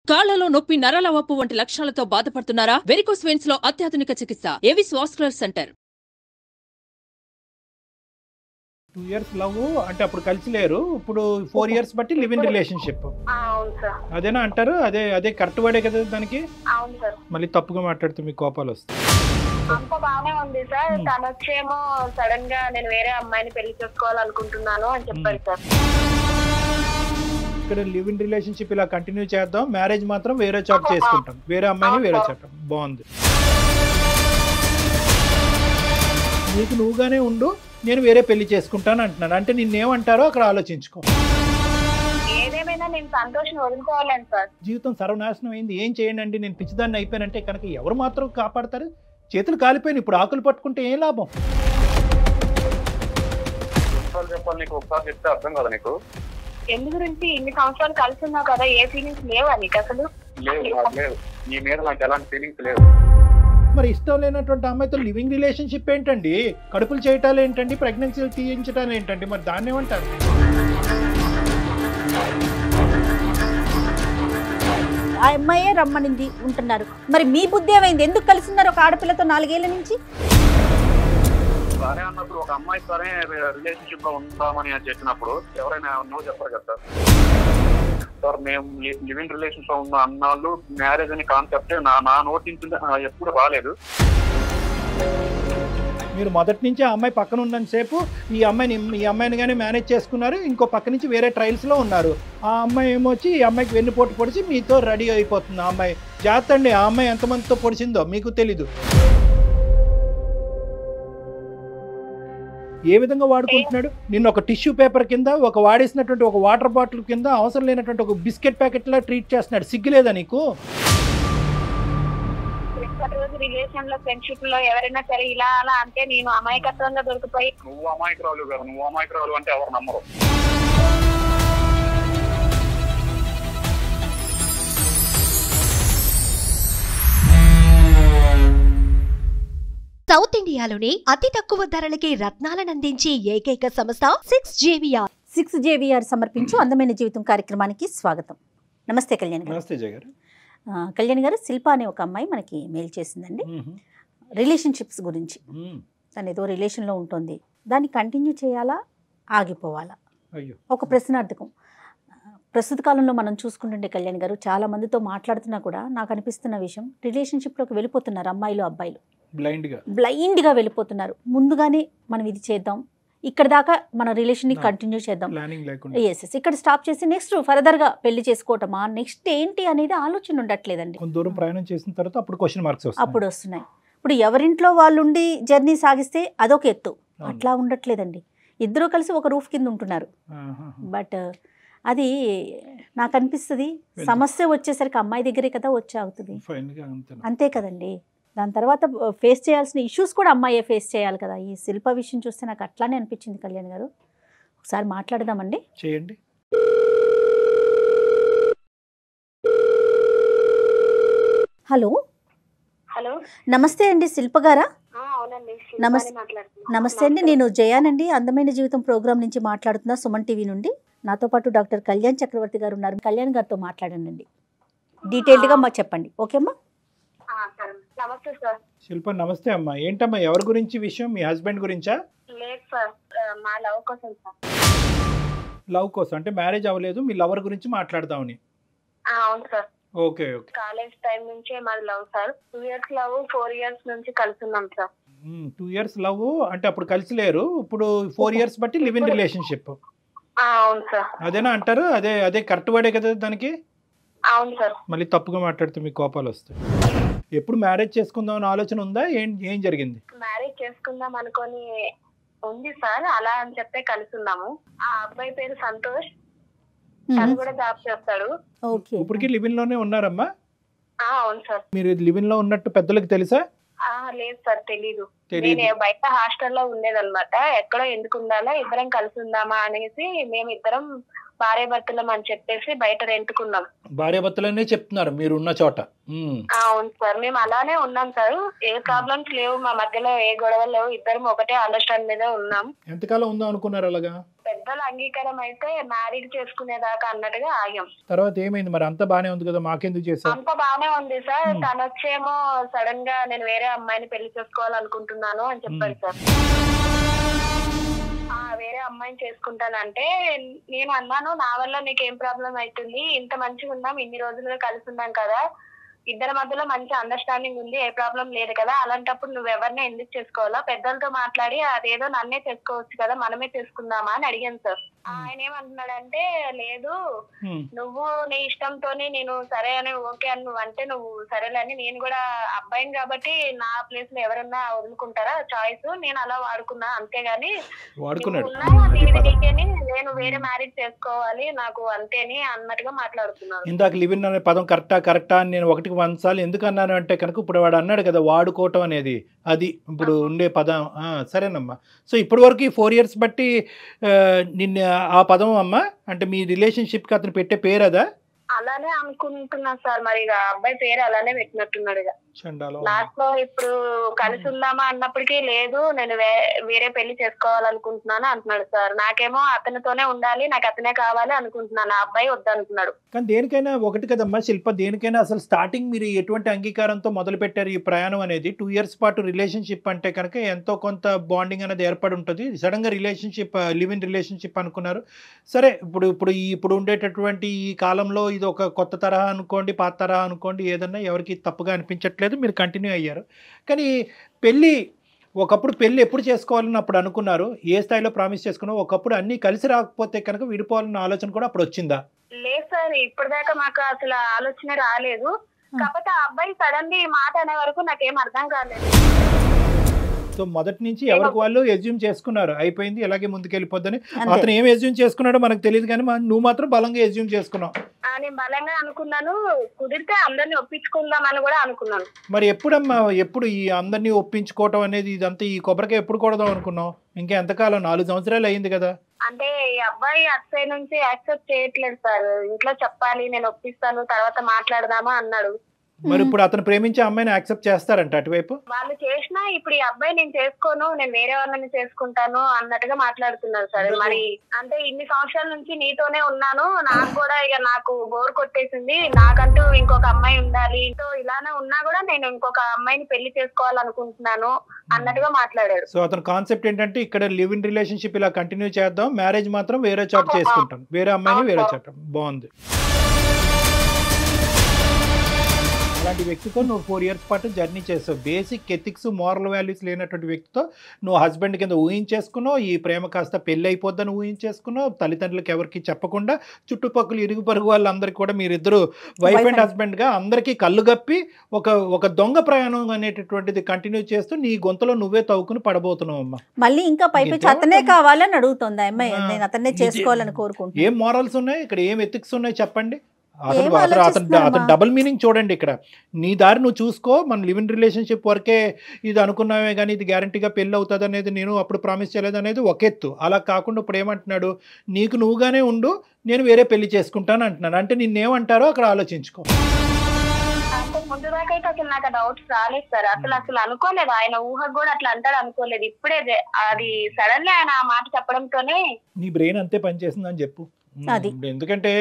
కాళ్లలో నొప్పి, నరాల వాపు వంటి లక్షణాలతో బాధపడుతున్నారా? వెరికోస్ వెయిన్స్ లో అత్యాధునిక చికిత్స Avis vascular centre. 2 years love అంటే అప్పుడు కలిసి లేరు, ఇప్పుడు 4 years బట్టి లివ్ ఇన్ రిలేషన్షిప్. అవును సార్. అదేనా అంటారు? అదే అదే కరెక్ట్ వర్డే కదా దానికి? అవును సార్. మళ్ళీ తప్పుగా మాట్లాడితే మీకు కోపాలు వస్తాయి. అంత బాగానే ఉంది సార్. తను వచ్చేమో సడన్ గా నేను వేరే అమ్మాయిని పెళ్లి చేసుకోవాలనుకుంటున్నాను అని చెప్పాడు సార్. ఇక్కడ లివ్ ఇన్ రిలేషన్షిప్ ఇలా కంటిన్యూ చేద్దాం, మ్యారేజ్ మాత్రం వేరే చాట్ చేసుకుంటాం, వేరే అమ్మాయిని వేరే చాట్. బాగుంది. నీకు నువ్వుగానే ఉండు, నేను వేరే పెళ్లి చేసుకుంటాను అంటున్నాను. అంటే నిన్నేమంటారో అక్కడ ఆలోచించుకో. ఏదేమైనా నేను సంతోషం వదులుకోవాలని సార్. జీవితం సర్వనాశనం అయింది, ఏం చేయండి, నేను పిచ్చిదాన్ని అయిపోయానంటే కనుక ఎవరు మాత్రం కాపాడతారు? చేతులు కాలిపోయిన ఇప్పుడు ఆకులు పట్టుకుంటే ఏం లాభం? చెప్పాలి నీకు ఒకసారి చెప్తే అర్థం కదా నీకు? ఎందు గురించి ఇన్ని సంవత్సరాలు కలిసి ఉన్నావు కదా, ఏ ఫీలింగ్స్ లేవా నీకు అసలు? లేదు, నీ మీద నాకు ఎలాంటి ఫీలింగ్స్ లేవు. మరి ఇష్టం లేనటువంటి అమ్మాయితో లివింగ్ రిలేషన్షిప్ ఏంటండి? కడుపులు చేయటాలు ఏంటండి? ప్రెగ్నెన్సీలు తీయించటాలు ఏంటండి? మరి దాన్ని ఏమంటారు? ఆ అమ్మాయే రమ్మనింది ఉంటున్నారు. మరి మీ బుద్ధి ఏమైంది? ఎందుకు కలిసి ఉన్నారు ఒక ఆడపిల్లతో 4 ఏళ్ల నుంచి? సరే అన్నప్పుడు ఒక అమ్మాయి సరే రిలేషన్షిప్ లో ఉందామని చెప్పినప్పుడు ఎవరైనా నో చెప్పారు కదా సార్. మేము లివింగ్ రిలేషన్షిప్ లో ఉన్న అన్నాళ్ళు మ్యారేజ్ అనే కాన్సెప్ట్ నా నోటి నుంచి ఎప్పుడు రాలేదు. మీరు మొదటి నుంచి ఆ అమ్మాయి పక్కన ఉన్నంతసేపు ఈ అమ్మాయిని కానీ మేనేజ్ చేసుకున్నారు, ఇంకో పక్క నుంచి వేరే ట్రయల్స్లో ఉన్నారు. ఆ అమ్మాయి ఏమొచ్చి ఈ అమ్మాయికి వెన్నుపోటు పొడిచి మీతో రెడీ అయిపోతుంది. ఆ అమ్మాయి జాగ్రత్త అండి, ఆ అమ్మాయి ఎంతమందితో పొడిచిందో మీకు తెలీదు. ఏ విధంగా వాడుకుంటున్నాడు నిన్ను? ఒక టిష్యూ పేపర్ కింద, ఒక వాడేసినటువంటి ఒక వాటర్ బాటిల్ కింద, అవసరం లేనటువంటి ఒక బిస్కెట్ ప్యాకెట్ లా ట్రీట్ చేస్తున్నాడు. సిగ్గులేదా నీకు? రోజు రిలేషన్ లో ఫ్రెండ్షిప్ లో ఎవరైనా సరే ఇలా అలా అంటే నేను అమాయకత్వంగా దొరికిపోయి. నువ్వు అమాయకురాలు కదా, నువ్వు అమాయకురాలు అంటే ఎవరు నమ్మరు. సౌత్ ఇండియాలోనే అతి తక్కువ ధరలకి రత్నాలనందించే ఏకైక సంస్థ 6 JVR సమర్పించు అందమైన జీవితం కార్యక్రమానికి స్వాగతం. నమస్తే కళ్యాణ్ గారు. నమస్తే జయ గారు. కళ్యాణ్ గారు, శిల్ప అనే ఒక అమ్మాయి మనకి మెయిల్ చేసిందండి. రిలేషన్షిప్స్ గురించి. తను ఏదో రిలేషన్లో ఉంటుంది, దాన్ని కంటిన్యూ చేయాలా, ఆగిపోవాలా? ఒక ప్రశ్నార్థకం. ప్రస్తుత కాలంలో మనం చూసుకుంటుంటే కళ్యాణ్ గారు, చాలా మందితో మాట్లాడుతున్నా కూడా నాకు అనిపిస్తున్న విషయం, రిలేషన్షిప్లోకి వెళ్ళిపోతున్నారు అమ్మాయిలు అబ్బాయిలు. బ్లైండ్గా వెళ్ళిపోతున్నారు. ముందుగానే మనం ఇది చేద్దాం, ఇక్కడ దాకా మన రిలేషన్ని కంటిన్యూ చేద్దాం, ఎస్ ఇక్కడ స్టాప్ చేసి నెక్స్ట్ ఫర్దర్గా పెళ్లి చేసుకోవటమా, నెక్స్ట్ ఏంటి అనేది ఆలోచన ఉండట్లేదండి. దూరం ప్రయాణం చేసిన తర్వాత అప్పుడు వస్తున్నాయి. ఇప్పుడు ఎవరింట్లో వాళ్ళు ఉండి జర్నీ సాగిస్తే అదొక ఎత్తు, అట్లా ఉండట్లేదండి. ఇద్దరూ కలిసి ఒక రూఫ్ కింద ఉంటున్నారు. బట్ అది నాకు అనిపిస్తుంది, సమస్య వచ్చేసరికి అమ్మాయి దగ్గరే కదా వచ్చి ఆగుతుంది. అంతే కదండి. దాని తర్వాత ఫేస్ చేయాల్సిన ఇష్యూస్ కూడా అమ్మాయే ఫేస్ చేయాలి కదా. ఈ శిల్ప విషయం చూస్తే నాకు అట్లానే అనిపించింది కళ్యాణ్ గారు. ఒకసారి మాట్లాడదామండి. చేయండి. హలో. హలో, నమస్తే అండి, శిల్ప గారా? అవునండి. నమస్తే అండి, నేను జయానండి, అందమైన జీవితం ప్రోగ్రామ్ నుంచి మాట్లాడుతున్నా, సుమన్ టీవీ నుండి. నాతో పాటు డాక్టర్ కళ్యాణ్ చక్రవర్తి గారు ఉన్నారు. కళ్యాణ్ గారితో మాట్లాడండి, డీటెయిల్డ్గా మాకు చెప్పండి. ఓకేమ్మా? నమస్తే సార్. శిల్ప నమస్తే అమ్మా. ఏంటమ్మా, ఎవరి గురించి విషయం? మీ హస్బెండ్ గురించా? లేదు సార్, మా లవ్ కోసం సార్. లవ్ కోసం అంటే మ్యారేజ్ అవ్వలేదు, మీ లవర్ గురించి మాట్లాడదామని? అవును sir. Okay okay. College time నుంచే మాది love sir. 2 years love, 4 years నుంచి కలిసి ఉన్నాం సార్. 2 years లవ్ అంటే అప్పుడు కలిసి లేరు, ఇప్పుడు 4 years బట్టి లివ్ ఇన్ రిలేషన్షిప్. అవును సార్. అదేనా అంటారు? అదే అదే కరెక్ట్ వర్డే కదా దానికి? అవును సార్. మళ్ళీ తప్పుగా మాట్లాడితే మీకు కోపాలు వస్తాయి. ఎప్పుడు మ్యారేజ్ చేసుకుందాం అని ఆలోచన ఉందా? ఏం జరిగింది? మ్యారేజ్ చేసుకుందాం అనుకొని ఉంది సార్, అలా అని చెప్పే కలిసి ఉన్నాము. ఆ అబ్బాయి పేరు సంతోష్, తను కూడా జాబ్ చేస్తాడు. ఇప్పటికీ లివ్ ఇన్ లోనే ఉన్నారమ్మా? అవును సార్. మీరు లివ్ ఇన్ లో ఉన్నట్టు పెద్దలకు తెలుసా? లేదు సార్, తెలీదు. నేను బయట హాస్టల్లో ఉండేదన్నమాట. ఎక్కడో ఎందుకు ఉండాలా, ఇద్దరం కలిసి ఉందామా అనేసి మేమిద్దరం భార్య భర్తలం అని చెప్పేసి బయట రెంట్కున్నాం. భార్యాభర్తలనే చెప్తున్నారు మీరు ఉన్న చోట. అవును సార్, మేము అలానే ఉన్నాం సార్. ఏ ప్రాబ్లమ్స్ లేవు, మా మధ్యలో ఏ గొడవలు లేవు, ఇద్దరం ఒకటే అండర్స్టాండ్ మీద ఉన్నాం. ఎంతకాలం ఉందో అనుకున్నారు అలాగా? పెద్దల అంగీకారం అయితే మ్యారీడ్ చేసుకునేదాకా అన్నట్టుగా ఆగాం. తర్వాత ఏమైంది మరి? అంతా బానే ఉంది కదా, మాకెందుకు చేశారు? అంత బానే ఉంది సార్. తను వచ్చేమో సడన్ గా నేను వేరే అమ్మాయిని పెళ్లి చేసుకోవాలనుకుంటున్నాను అని చెప్పాడు సార్. వేరే అమ్మాయిని చేసుకుంటానంటే నేను అన్నాను, నా వల్ల నీకు ఏం ప్రాబ్లం అవుతుంది, ఇంత మంచిగా ఉన్నాం, ఇన్ని రోజులుగా కలిసి ఉన్నాం కదా, ఇద్దరి మధ్యలో మంచి అండర్స్టాండింగ్ ఉంది, ఏ ప్రాబ్లం లేదు కదా, అలాంటప్పుడు నువ్వు ఎవరిని ఎందుకు చేసుకోవాలా, పెద్దలతో మాట్లాడి అదేదో నన్నే చేసుకోవచ్చు కదా, మనమే చేసుకుందామా అని అడిగాను సార్. ఆయన ఏమంటున్నాడంటే, లేదు నువ్వు నీ ఇష్టంతోనే నేను సరే అని ఓకే అని నువ్వు అంటే నువ్వు సరేలేని, నేను కూడా అబ్బాయిని కాబట్టి నా ప్లేస్ లో ఎవరన్నా వదులుకుంటారా చాయిస్, నేను అలా వాడుకున్నా అంతేగాని నీకేని నేను వేరే మ్యారేజ్ చేసుకోవాలి నాకు అంతేని అన్నట్టుగా మాట్లాడుతున్నాను. ఇందాక లివిన్ అనే పదం కరెక్టా అని నేను 1 సార్లు ఎందుకు అన్నాను అంటే కనుక ఇప్పుడు వాడు అన్నాడు కదా వాడుకోవటం అనేది, అది ఇప్పుడు ఉండే పదం. సరేనమ్మా. సో ఇప్పటి వరకు ఈ 4 years బట్టి నిన్న ఆ పదం అమ్మా అంటే మీ రిలేషన్షిప్ కి అతను పెట్టే పేరు అదా? అలానే అనుకుంటున్నా సార్. మరి ఇక అబ్బాయి పేరు అలానే పెట్టినట్టున్నాడు. ఇక లాస్ట్ లో ఇప్పుడు కలిసి ఉందామా అన్నప్పటికీ లేదు నేను వేరే పెళ్లి చేసుకోవాలనుకుంటున్నాను అంటున్నాడు సార్. నాకేమో అతనితోనే ఉండాలి, నాకు అతనే కావాలి అనుకుంటున్నాను, ఆ అబ్బాయి వద్దనుకున్నాడు. కానీ దేనికైనా ఒకటి కదమ్మా శిల్ప, దేనికైనా అసలు స్టార్టింగ్ మీరు ఎటువంటి అంగీకారంతో మొదలు పెట్టారు ఈ ప్రయాణం అనేది? 2 years పాటు రిలేషన్షిప్ అంటే కనుక ఎంతో కొంత బాండింగ్ అనేది ఏర్పడి ఉంటుంది. సడన్ గా రిలేషన్షిప్ లివ్ ఇన్ రిలేషన్షిప్ అనుకున్నారు. సరే ఇప్పుడు ఉండేటటువంటి ఈ కాలంలో ఇది ఒక కొత్త తరహా అనుకోండి, పాత తరహా అనుకోండి, ఏదన్నా ఎవరికి తప్పుగా అనిపించట్లేదు, మీరు కంటిన్యూ అయ్యారు. కానీ ఒకప్పుడు పెళ్ళి ఎప్పుడు చేసుకోవాలని అప్పుడు అనుకున్నారు, ఏ స్థాయిలో ప్రామిస్ చేసుకున్నావు? ఒకప్పుడు అన్ని కలిసి రాకపోతే కనుక విడిపోవాలన్న ఆలోచన కూడా అప్పుడు వచ్చిందా? లేదు సార్, ఇప్పటిదాకా మాకు అసలు ఆలోచన రాలేదు. కాకపోతే ఆ అబ్బాయి సడన్ గా ఈ మాట అనే వరకు నాకేం అర్థం కాలేదు. సో మొదటి నుంచి ఎవరికి వాళ్ళు ఎజ్యూమ్ చేసుకున్నారు, అయిపోయింది ఇలాగే ముందుకెళ్ళిపోద్దని. అతను ఏం ఎజ్యూమ్ చేసుకున్నాడో మనకు తెలియదు, కానీ నువ్వు మాత్రం బలంగా ఎజ్యూమ్ చేసుకున్నావు. నేను బలంగా అనుకున్నాను, కుదిరితే అందరినీ ఒప్పించుకుందామని కూడా అనుకున్నాను. మరి ఎప్పుడు ఈ అందరినీ ఒప్పించుకోవటం అనేది ఇదంతా ఈ కొబ్బరికాయ ఎప్పుడు కొడదాం అనుకున్నావు? ఇంకా ఎంతకాలం? 4 సంవత్సరాలు అయింది కదా. అంటే ఈ అబ్బాయి అటు సైడ్ నుంచి యాక్సెప్ట్ చేయట్లేదు సార్. ఇంట్లో చెప్పాలి, నేను ఒప్పిస్తాను, తర్వాత మాట్లాడదామా అన్నాడు. మరి ఇప్పుడు అతను ప్రేమించే అమ్మాయిని యాక్సెప్ట్ చేస్తారంట అటువైపు? వాళ్ళు చేసినా ఇప్పుడు ఈ అబ్బాయి నేను చేసుకోను, నేను వేరే వాళ్ళని చేసుకుంటాను అన్నట్టుగా మాట్లాడుతున్నారు సార్. మరి అంటే ఇన్ని సంవత్సరాల నుంచి నీతోనే ఉన్నాను, నాకు కూడా ఇక నాకు బోర్ కొట్టేసింది, నాకంటూ ఇంకొక అమ్మాయి ఉండాలి, ఇలానే ఉన్నా కూడా నేను ఇంకొక అమ్మాయిని పెళ్లి చేసుకోవాలనుకుంటున్నాను అన్నట్టుగా మాట్లాడాడు. సో అతని కాన్సెప్ట్ ఏంటంటే ఇక్కడ లివ్ ఇన్ రిలేషన్షిప్ ఇలా కంటిన్యూ చేద్దాం, మ్యారేజ్ మాత్రం వేరే చోట చేసుకుంటాం, వేరే అమ్మాయిని వేరే చోట. బాగుంది. అలాంటి వ్యక్తితో నువ్వు 4 years పాటు జర్నీ చేసావు. బేసిక్ ఎథిక్స్ మోరల్ వాల్యూస్ లేనటువంటి వ్యక్తితో నువ్వు హస్బెండ్ కింద ఊహించేసుకున్నావు, ఈ ప్రేమ కాస్త పెళ్ళి అయిపోద్దని ఊహించేసుకున్నావు, తల్లిదండ్రులకు ఎవరికి చెప్పకుండా చుట్టుపక్కల ఇరుగు పరుగు వాళ్ళందరికీ కూడా మీరిద్దరు వైఫ్ అండ్ హస్బెండ్గా అందరికీ కళ్ళు గప్పి ఒక దొంగ ప్రయాణం అనేటటువంటిది కంటిన్యూ చేస్తూ నీ గొంతులో నువ్వే తవ్వుకుని పడబోతున్నావు అమ్మా. మళ్ళీ ఇంకా పైపెచ్చి అతనే కావాలని అడుగుతుంది అమ్మాయి, నేను అతనే చేసుకోవాలని కోరుకుంటున్నాను. ఏం మోరల్స్ ఉన్నాయి ఇక్కడ, ఏం ఎథిక్స్ ఉన్నాయి చెప్పండి? అతను డబుల్ మీనింగ్ చూడండి ఇక్కడ. నీ దారి నువ్వు చూసుకో, మన లివ్ ఇన్ రిలేషన్షిప్ వరకే ఇది అనుకున్నామే కానీ ఇది గ్యారంటీగా పెళ్ళి అవుతుంది అనేది నేను అప్పుడు ప్రామిస్ చేయలేదు అనేది ఒక ఎత్తు. అలా కాకుండా ఇప్పుడు ఏమంటున్నాడు, నీకు నువ్వుగానే ఉండు, నేను వేరే పెళ్లి చేసుకుంటాను అంటున్నాను. అంటే నిన్నేమంటారో అక్కడ ఆలోచించుకో. ముందు దాకా అయితే అసలు నాకు డౌట్స్ రాలేదు సార్. అసలు అనుకోలేదు, ఆయన ఊహకు కూడా అట్లా అంటాడు అనుకోలేదు. ఇప్పుడే అది సడన్లీ ఆయన ఆ మాట చెప్పడంతోనే నీ బ్రెయిన్ అంతే పనిచేస్తుందని చెప్పు. ఎందుకంటే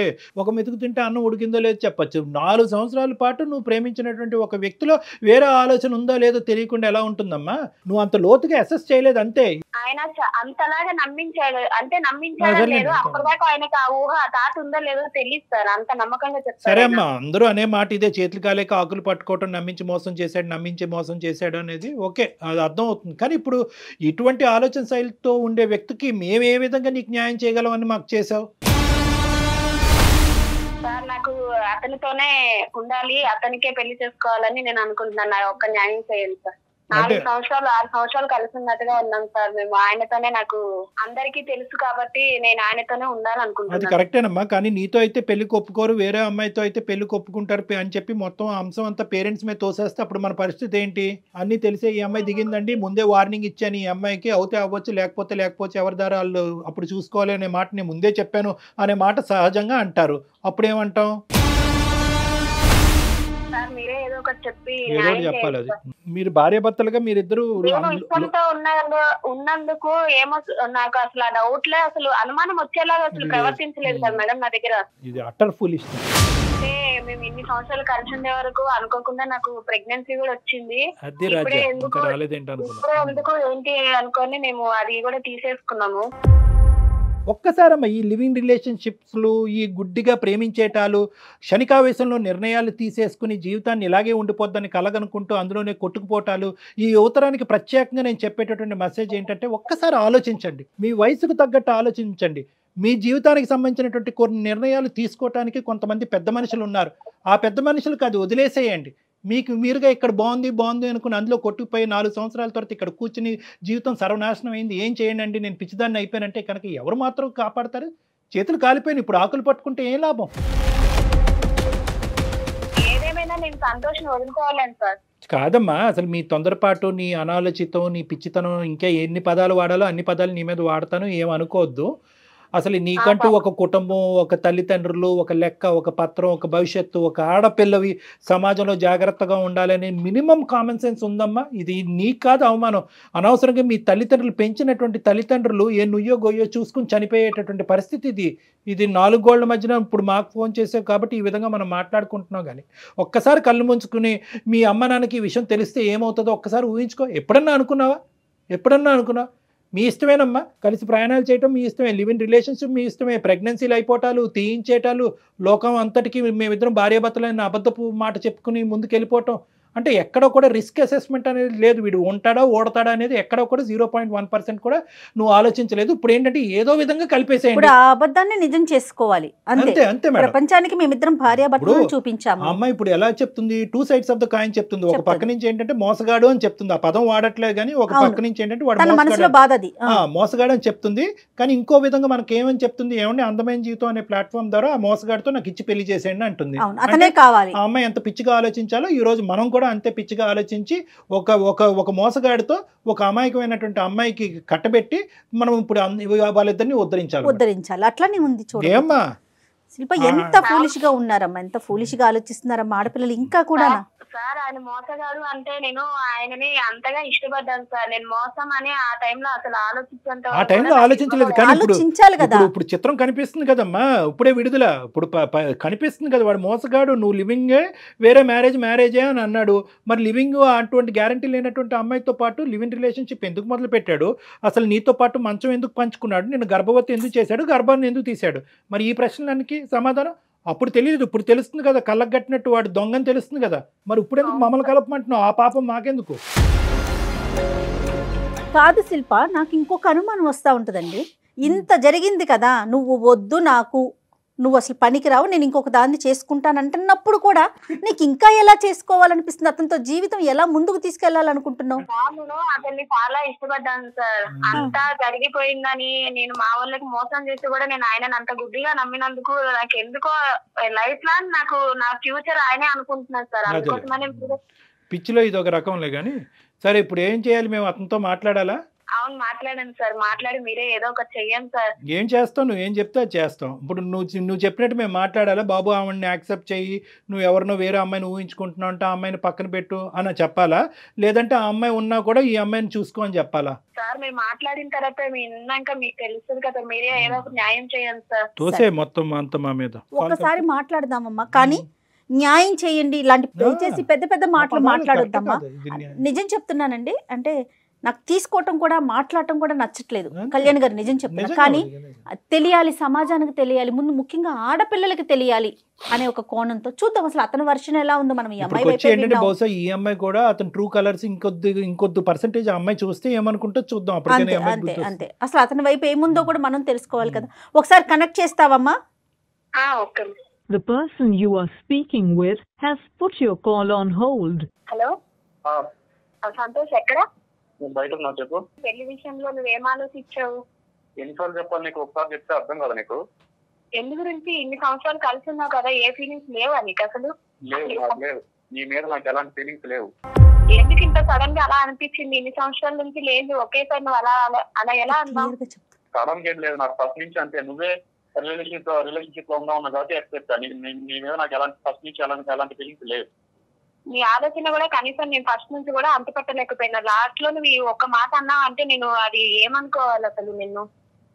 ఒక మెతుకు తింటే అన్నం ఉడికిందో లేదో చెప్పచ్చు. 4 సంవత్సరాల పాటు నువ్వు ప్రేమించినటువంటి ఒక వ్యక్తిలో వేరే ఆలోచన ఉందో లేదో తెలియకుండా ఎలా ఉంటుందమ్మా? నువ్వు అంత లోతుగా అసెస్ చేయలేదు అంతే. ఆయన అంతలాగా నమ్మించాడు, అంటే నమ్మించాడు లేదు, అప్పటిదాకా ఆయనకు ఆ ఊహ తాత ఉందో లేదో తెలియదు సార్, అంత నమ్మకంగా చెప్తారు. సరే అమ్మా, అందరూ అనే మాట ఇదే, చేతులు కాలేక ఆకులు పట్టుకోవటం, నమ్మించి మోసం చేశాడు అనేది ఓకే, అది అర్థం అవుతుంది. కానీ ఇప్పుడు ఇటువంటి ఆలోచన శైలితో ఉండే వ్యక్తికి మేము ఏ విధంగా నీకు న్యాయం చేయగలం అని మాకు చేసావు సార్? నాకు అతనితోనే ఉండాలి, అతనికే పెళ్లి చేసుకోవాలని నేను అనుకుంటున్నాను, ఒక్క న్యాయం చేయండి సార్. అంటే 6 సంవత్సరాలు కలిసి ఉన్నట్టుగా ఉన్నాం సార్ మేము. ఆయనతోనే నాకు అందరికీ తెలుసు కాబట్టి నేను ఆయనతోనే అది ఉండాలనుకుంటున్నాను. కరెక్టేనమ్మా, కానీ నీతో అయితే పెళ్లికి ఒప్పుకోరు, వేరే అమ్మాయితో అయితే పెళ్లికి ఒప్పుకుంటారు అని చెప్పి మొత్తం అంశం అంతా పేరెంట్స్ మీద తోసేస్తే అప్పుడు మన పరిస్థితి ఏంటి? అన్నీ తెలిసే ఈ అమ్మాయి దిగిందండి, ముందే వార్నింగ్ ఇచ్చాను ఈ అమ్మాయికి, అవుతే అవ్వచ్చు లేకపోతే ఎవరి దారి వాళ్ళు అప్పుడు చూసుకోవాలి అనే మాట నేను ముందే చెప్పాను అనే మాట సహజంగా అంటారు. అప్పుడేమంటాం? సార్ మీరే ఏదో ఒకటి చెప్పి ఏదో న్యాయం చెప్పాలి. చేయండి అది సార్. మీరు భార్యాభర్తలుగా మీరిద్దరు నేను ఇష్టంతో ఉన్నందుకు ఏమో నాకు అసలు ఆ డౌట్లే, అసలు అనుమానం వచ్చేలాగా అసలు ప్రవర్తించలేదు కదా మేడం నా దగ్గర. ఇది అటర్ ఫూలిష్. అంటే మేము ఇన్ని సంవత్సరాలు కలిసి ఉండే వరకు అనుకోకుండా నాకు ప్రెగ్నెన్సీ కూడా వచ్చింది. అదే ఇప్పుడే రాజా ఎందుకు ఇంకా రాలేదేంటి అనుకున్నా. ఇప్పుడే ఎందుకు ఏంటి అనుకొని మేము అది కూడా తీసేసుకున్నాము. ఒక్కసారమ్మ ఈ లివింగ్ రిలేషన్షిప్స్లు, ఈ గుడ్డిగా ప్రేమించేటాలు, క్షణికావేశంలో నిర్ణయాలు తీసేసుకుని జీవితాన్ని ఇలాగే ఉండిపోద్దని కలగనుకుంటూ అందులోనే కొట్టుకుపోటాలు, ఈ యువతరానికి ప్రత్యేకంగా నేను చెప్పేటటువంటి మెసేజ్ ఏంటంటే ఒక్కసారి ఆలోచించండి, మీ వయసుకు తగ్గట్టు ఆలోచించండి. మీ జీవితానికి సంబంధించినటువంటి కొన్ని నిర్ణయాలు తీసుకోవటానికి కొంతమంది పెద్ద మనుషులు ఉన్నారు. ఆ పెద్ద మనుషులకు అది వదిలేసేయండి. మీకు మీరుగా ఇక్కడ బాగుంది అనుకుని అందులో కొట్టుకుపోయి 4 సంవత్సరాల తర్వాత ఇక్కడ కూర్చుని జీవితం సర్వనాశనం అయింది, ఏం చేయండి నేను పిచ్చిదాన్ని అయిపోయానంటే కనుక ఎవరు మాత్రం కాపాడతారు? చేతులు కాలిపోయిన ఇప్పుడు ఆకులు పట్టుకుంటే ఏం లాభం? ఏదేమైనా నేను సంతోషం వదులుకోవాలని సార్. కాదమ్మా, అసలు మీ తొందరపాటు, నీ అనాలోచితం, నీ పిచ్చితనం, ఇంకా ఎన్ని పదాలు వాడాలో అన్ని పదాలు నీ మీద వాడతాను, ఏమనుకోవద్దు. అసలు నీకంటూ ఒక కుటుంబం, ఒక తల్లిదండ్రులు, ఒక లెక్క, ఒక పత్రం, ఒక భవిష్యత్తు, ఒక ఆడపిల్లవి సమాజంలో జాగ్రత్తగా ఉండాలనే మినిమం కామన్ సెన్స్ ఉందమ్మా. ఇది నీకు కాదు అవమానం. అనవసరంగా మీ తల్లిదండ్రులు పెంచినటువంటి తల్లిదండ్రులు ఏ నుయ్యో గొయ్యో చూసుకుని చనిపోయేటటువంటి పరిస్థితి ఇది. ఇది 4 గోళ్ల మధ్యన ఇప్పుడు మాకు ఫోన్ చేసావు కాబట్టి ఈ విధంగా మనం మాట్లాడుకుంటున్నాం. కానీ ఒక్కసారి కళ్ళు ముంచుకుని మీ అమ్మ నాన్నకి ఈ విషయం తెలిస్తే ఏమవుతుందో ఒక్కసారి ఊహించుకో. ఎప్పుడన్నా అనుకున్నావా? మీ ఇష్టమేనమ్మా, కలిసి ప్రయాణాలు చేయటం మీ ఇష్టమే, లివ్ ఇన్ రిలేషన్షిప్ మీ ఇష్టమే, ప్రెగ్నెన్సీలు అయిపోవటాలు, తీయించేటాలు, లోకం అంతటికి మేమిద్దరం భార్యాభర్తలైన అబద్ధపు మాట చెప్పుకుని ముందుకు వెళ్ళిపోవటం అంటే ఎక్కడో కూడా రిస్క్ అసెస్మెంట్ అనేది లేదు. వీడు ఉంటాడా ఓడతాడా అనేది ఎక్కడో కూడా 0.1% కూడా నువ్వు ఆలోచించలేదు. ఇప్పుడు ఏంటంటే ఏదో విధంగా కలిపేసేయండి. ఇప్పుడు ఆ అబద్ధాన్ని నిజం చేసుకోవాలి అంతే. అంతే మేడం. ప్రపంచానికి మేమిద్దరం భార్యాభర్తలను చూపించాము. ఆ అమ్మాయి ఇప్పుడు ఎలా చెప్తుంది? 2 sides ఆఫ్ ద కాయిన్ చెప్తుంది. ఒక పక్క నుంచి ఏంటంటే మోసగాడు అని చెప్తుంది, ఆ పదం వాడట్లేదు. కానీ ఒక పక్క నుంచి ఏంటంటే వాడు మనసులో బాధ అది మోసగాడు అని చెప్తుంది. కానీ ఇంకో విధంగా మనకి ఏమని చెప్తుంది? ఏమంటే అందమైన జీవితం అనే ప్లాట్ఫామ్ ద్వారా ఆ మోసగాడితో నాకు ఇచ్చి పెళ్లి చేసేయండి అంటుంది. అతనే కావాలి. ఆ అమ్మాయి ఎంత పిచ్చిగా ఆలోచించాలో ఈ రోజు మనం కూడా అంతే పిచ్చిగా ఆలోచించి ఒక మోసగాడితో ఒక అమాయకమైనటువంటి అమ్మాయికి కట్టబెట్టి మనం ఇప్పుడు వాళ్ళిద్దరిని ఉద్ధరించాలి. అట్లానే ఉంది చూడండి. ఏమ్మా శిల్ప, ఎంత ఫూలిష్ గా ఉన్నారమ్మా, ఎంత ఫూలిష్ గా ఆలోచిస్తున్నారమ్మా ఆడపిల్లలు ఇంకా కూడా. సార్ ఆయన మోసగాడు అంటే నేను ఆయనని అంతగా ఇష్టపడ్డాను సార్. నేను మోసం అని ఆ టైంలో అసలు ఆలోచించలేదు. కానీ ఇప్పుడు చిత్రం కనిపిస్తుంది కదమ్మా, ఇప్పుడే విడుదల, ఇప్పుడు కనిపిస్తుంది కదా వాడు మోసగాడు, నువ్వు లివింగే వేరే మ్యారేజే అని అన్నాడు. మరి లివింగ్ అటువంటి గ్యారంటీ లేనటువంటి అమ్మాయితో పాటు లివింగ్ రిలేషన్షిప్ ఎందుకు మొదలు పెట్టాడు? అసలు నీతో పాటు మంచం ఎందుకు పంచుకున్నాడు? నేను గర్భవతి ఎందుకు చేశాడు? గర్భాన్ని ఎందుకు తీశాడు? మరి ఈ ప్రశ్నలకి సమాధానం అప్పుడు తెలియదు, ఇప్పుడు తెలుస్తుంది కదా. కళ్ళకు కట్టినట్టు వాడు దొంగని తెలుస్తుంది కదా. మరి ఇప్పుడు ఎందుకు మమ్మల్ని కలపమంటున్నావు? ఆ పాపం మాకెందుకు? కాదు శిల్ప, నాకు ఇంకొక అనుమానం వస్తూ ఉంటుందండి. ఇంత జరిగింది కదా, నువ్వు వద్దు నాకు, నువ్వు అసలు పనికిరావు, నేను ఇంకొక దాన్ని చేసుకుంటాను అంటున్నప్పుడు కూడా నీకు ఇంకా ఎలా చేసుకోవాలనిపిస్తుంది? అతనితో జీవితం ఎలా ముందుకు తీసుకెళ్లాలనుకుంటున్నావు? నేను అతన్ని చాలా ఇష్టపడ్డాను సార్. అంతా జరిగిపోయిందని నేను మా వాళ్ళకి మోసం చేసి కూడా నేను ఆయనను అంత గుడ్డిగా నమ్మినందుకు నాకు ఎందుకో లైఫ్ లాంగ్ నాకు నా ఫ్యూచర్ ఆయనే అనుకుంటున్నాను సార్. అందుకోసమని పిచ్చిలో ఇది ఒక రకంలే. కానీ సరే, ఇప్పుడు ఏం చేయాలి? మేము అతనితో మాట్లాడాలా? అవును మాట్లాడాను సార్. మాట్లాడి మీరే ఏదో ఒకటి చెయ్యండి సార్. ఏం చేస్తావు? నువ్వు ఏం చెప్తే అది చేస్తాం. ఇప్పుడు నువ్వు చెప్పినట్టు మేము మాట్లాడాలా? బాబు ఆమెని యాక్సెప్ట్ చెయ్యి, నువ్వు ఎవరినో వేరే అమ్మాయిని ఊహించుకుంటున్నావు అంటే ఆ అమ్మాయిని పక్కన పెట్టు అని చెప్పాలా? లేదంటే ఆ అమ్మాయి ఉన్నా కూడా ఈ అమ్మాయిని చూసుకో అని చెప్పాలా? సార్ మీరు మాట్లాడిన తర్వాత విన్నాక మీకు తెలుస్తుంది కదా, మీరే ఏదో ఒక న్యాయం చేయండి సార్. తోసే మొత్తం అంత మా మీద. ఒకసారి మాట్లాడదామమ్మా, కానీ న్యాయం చేయండి. ఇలాంటి దయచేసి పెద్ద పెద్ద మాటలు మాట్లాడొద్దమ్మా. నిజం చెప్తున్నానండి. అంటే నాకు తీసుకోవటం కూడా మాట్లాడటం కూడా నచ్చట్లేదు కళ్యాణ్ గారు, నిజం చెప్తున్నా. కానీ తెలియాలి, సమాజానికి తెలియాలి, ముందు ముఖ్యంగా ఆడపిల్లలకి తెలియాలి అనే ఒక కోణంతో చూద్దాం అసలు అతని వర్షన్ ఎలా ఉందో. మనం ఈ అమ్మాయి బహుశా ఈ అమ్మాయి కూడా అతను ట్రూ కలర్స్ ఇంకొద్ది పర్సెంటేజ్ అమ్మాయి చూస్తే ఏమనుకుంటో చూద్దాం. అంతే, అసలు అతని వైపు ఏముందో కూడా మనం తెలుసుకోవాలి కదా. ఒకసారి కనెక్ట్ చేస్తావమ్మా? Okay. The person you are speaking with has put your call on hold. Hello Santosh ఎక్కడ? నేను బయట ఉన్నా. చెప్పు. పెళ్లి విషయంలో నువ్వేం ఆలోచించావు? ఎన్నిసార్లు చెప్పాలి నీకు? ఒకసారి చెప్తే అర్థం కదా నీకు? ఎందు గురించి ఇన్ని సంవత్సరాలు కలిసి ఉన్నావు కదా, ఏ ఫీలింగ్స్ లేవా నీకు అసలు? లేవు. నీ మీద నాకు ఎలాంటి ఫీలింగ్స్ లేవు. ఎందుకు ఇంత సడన్ గా అలా అనిపించింది? ఇన్ని సంవత్సరాల నుంచి లేదు, ఒకేసారి నువ్వు అలా ఎలా అన్నావు? సడన్ గా ఏం లేదు, నాకు ఫస్ట్ నుంచి అంతే. నువ్వే రిలేషన్షిప్ లో ఉన్నావు కాబట్టి ఎక్స్పెక్ట్. నీ మీద నాకు ఫస్ట్ నుంచి ఎలాంటి ఫీలింగ్స్ లేవు. నీ ఆలోచన కూడా కనీసం నేను ఫస్ట్ నుంచి కూడా అంతపట్టలేకపోయినా. లాస్ట్ లో నువ్వు ఒక్క మాట అన్నావు అంటే నేను అది ఏమనుకోవాలి అసలు? నిన్ను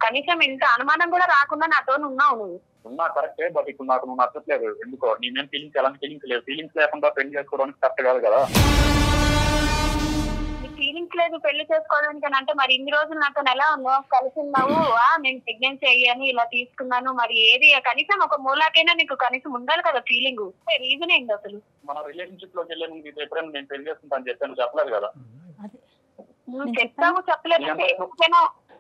కనీసం ఇంత అనుమానం కూడా రాకుండా నాతో ఉన్నావు నువ్వు. ఉన్నా కరెక్టే, బట్ ఇప్పుడు నాకు నువ్వు నచ్చట్లేదు. ఎందుకో నీ మీద ఫీలింగ్స్ ఎలాంటి ఫీలింగ్స్ లేవు. ఫీలింగ్స్ లేకుండా పెళ్లి చేసుకోవడానికి కరెక్ట్ కాదు కదా. నీకు ఫీలింగ్స్ లేదు పెళ్లి చేసుకోవడానికి అని అంటే మరి ఇన్ని రోజులు నాతో ఎలా ఉన్నావు? కలిసి ఉన్నావు, నేను ప్రెగ్నెన్సీ అయ్యాను, ఇలా తీసుకున్నాను, మరి ఏది కనీసం ఒక మూలాకైనా నీకు కనీసం ఉండాలి కదా ఫీలింగ్. రీజన్ ఏంటి అసలు? మన రిలేషన్షిప్ లోకి వెళ్ళే ముందు ఎప్పుడైనా నేను పెళ్లి చేసుకుంటాను చెప్పాను, చెప్పలేదు కదా. నువ్వు చెప్తావు చెప్పలేదు.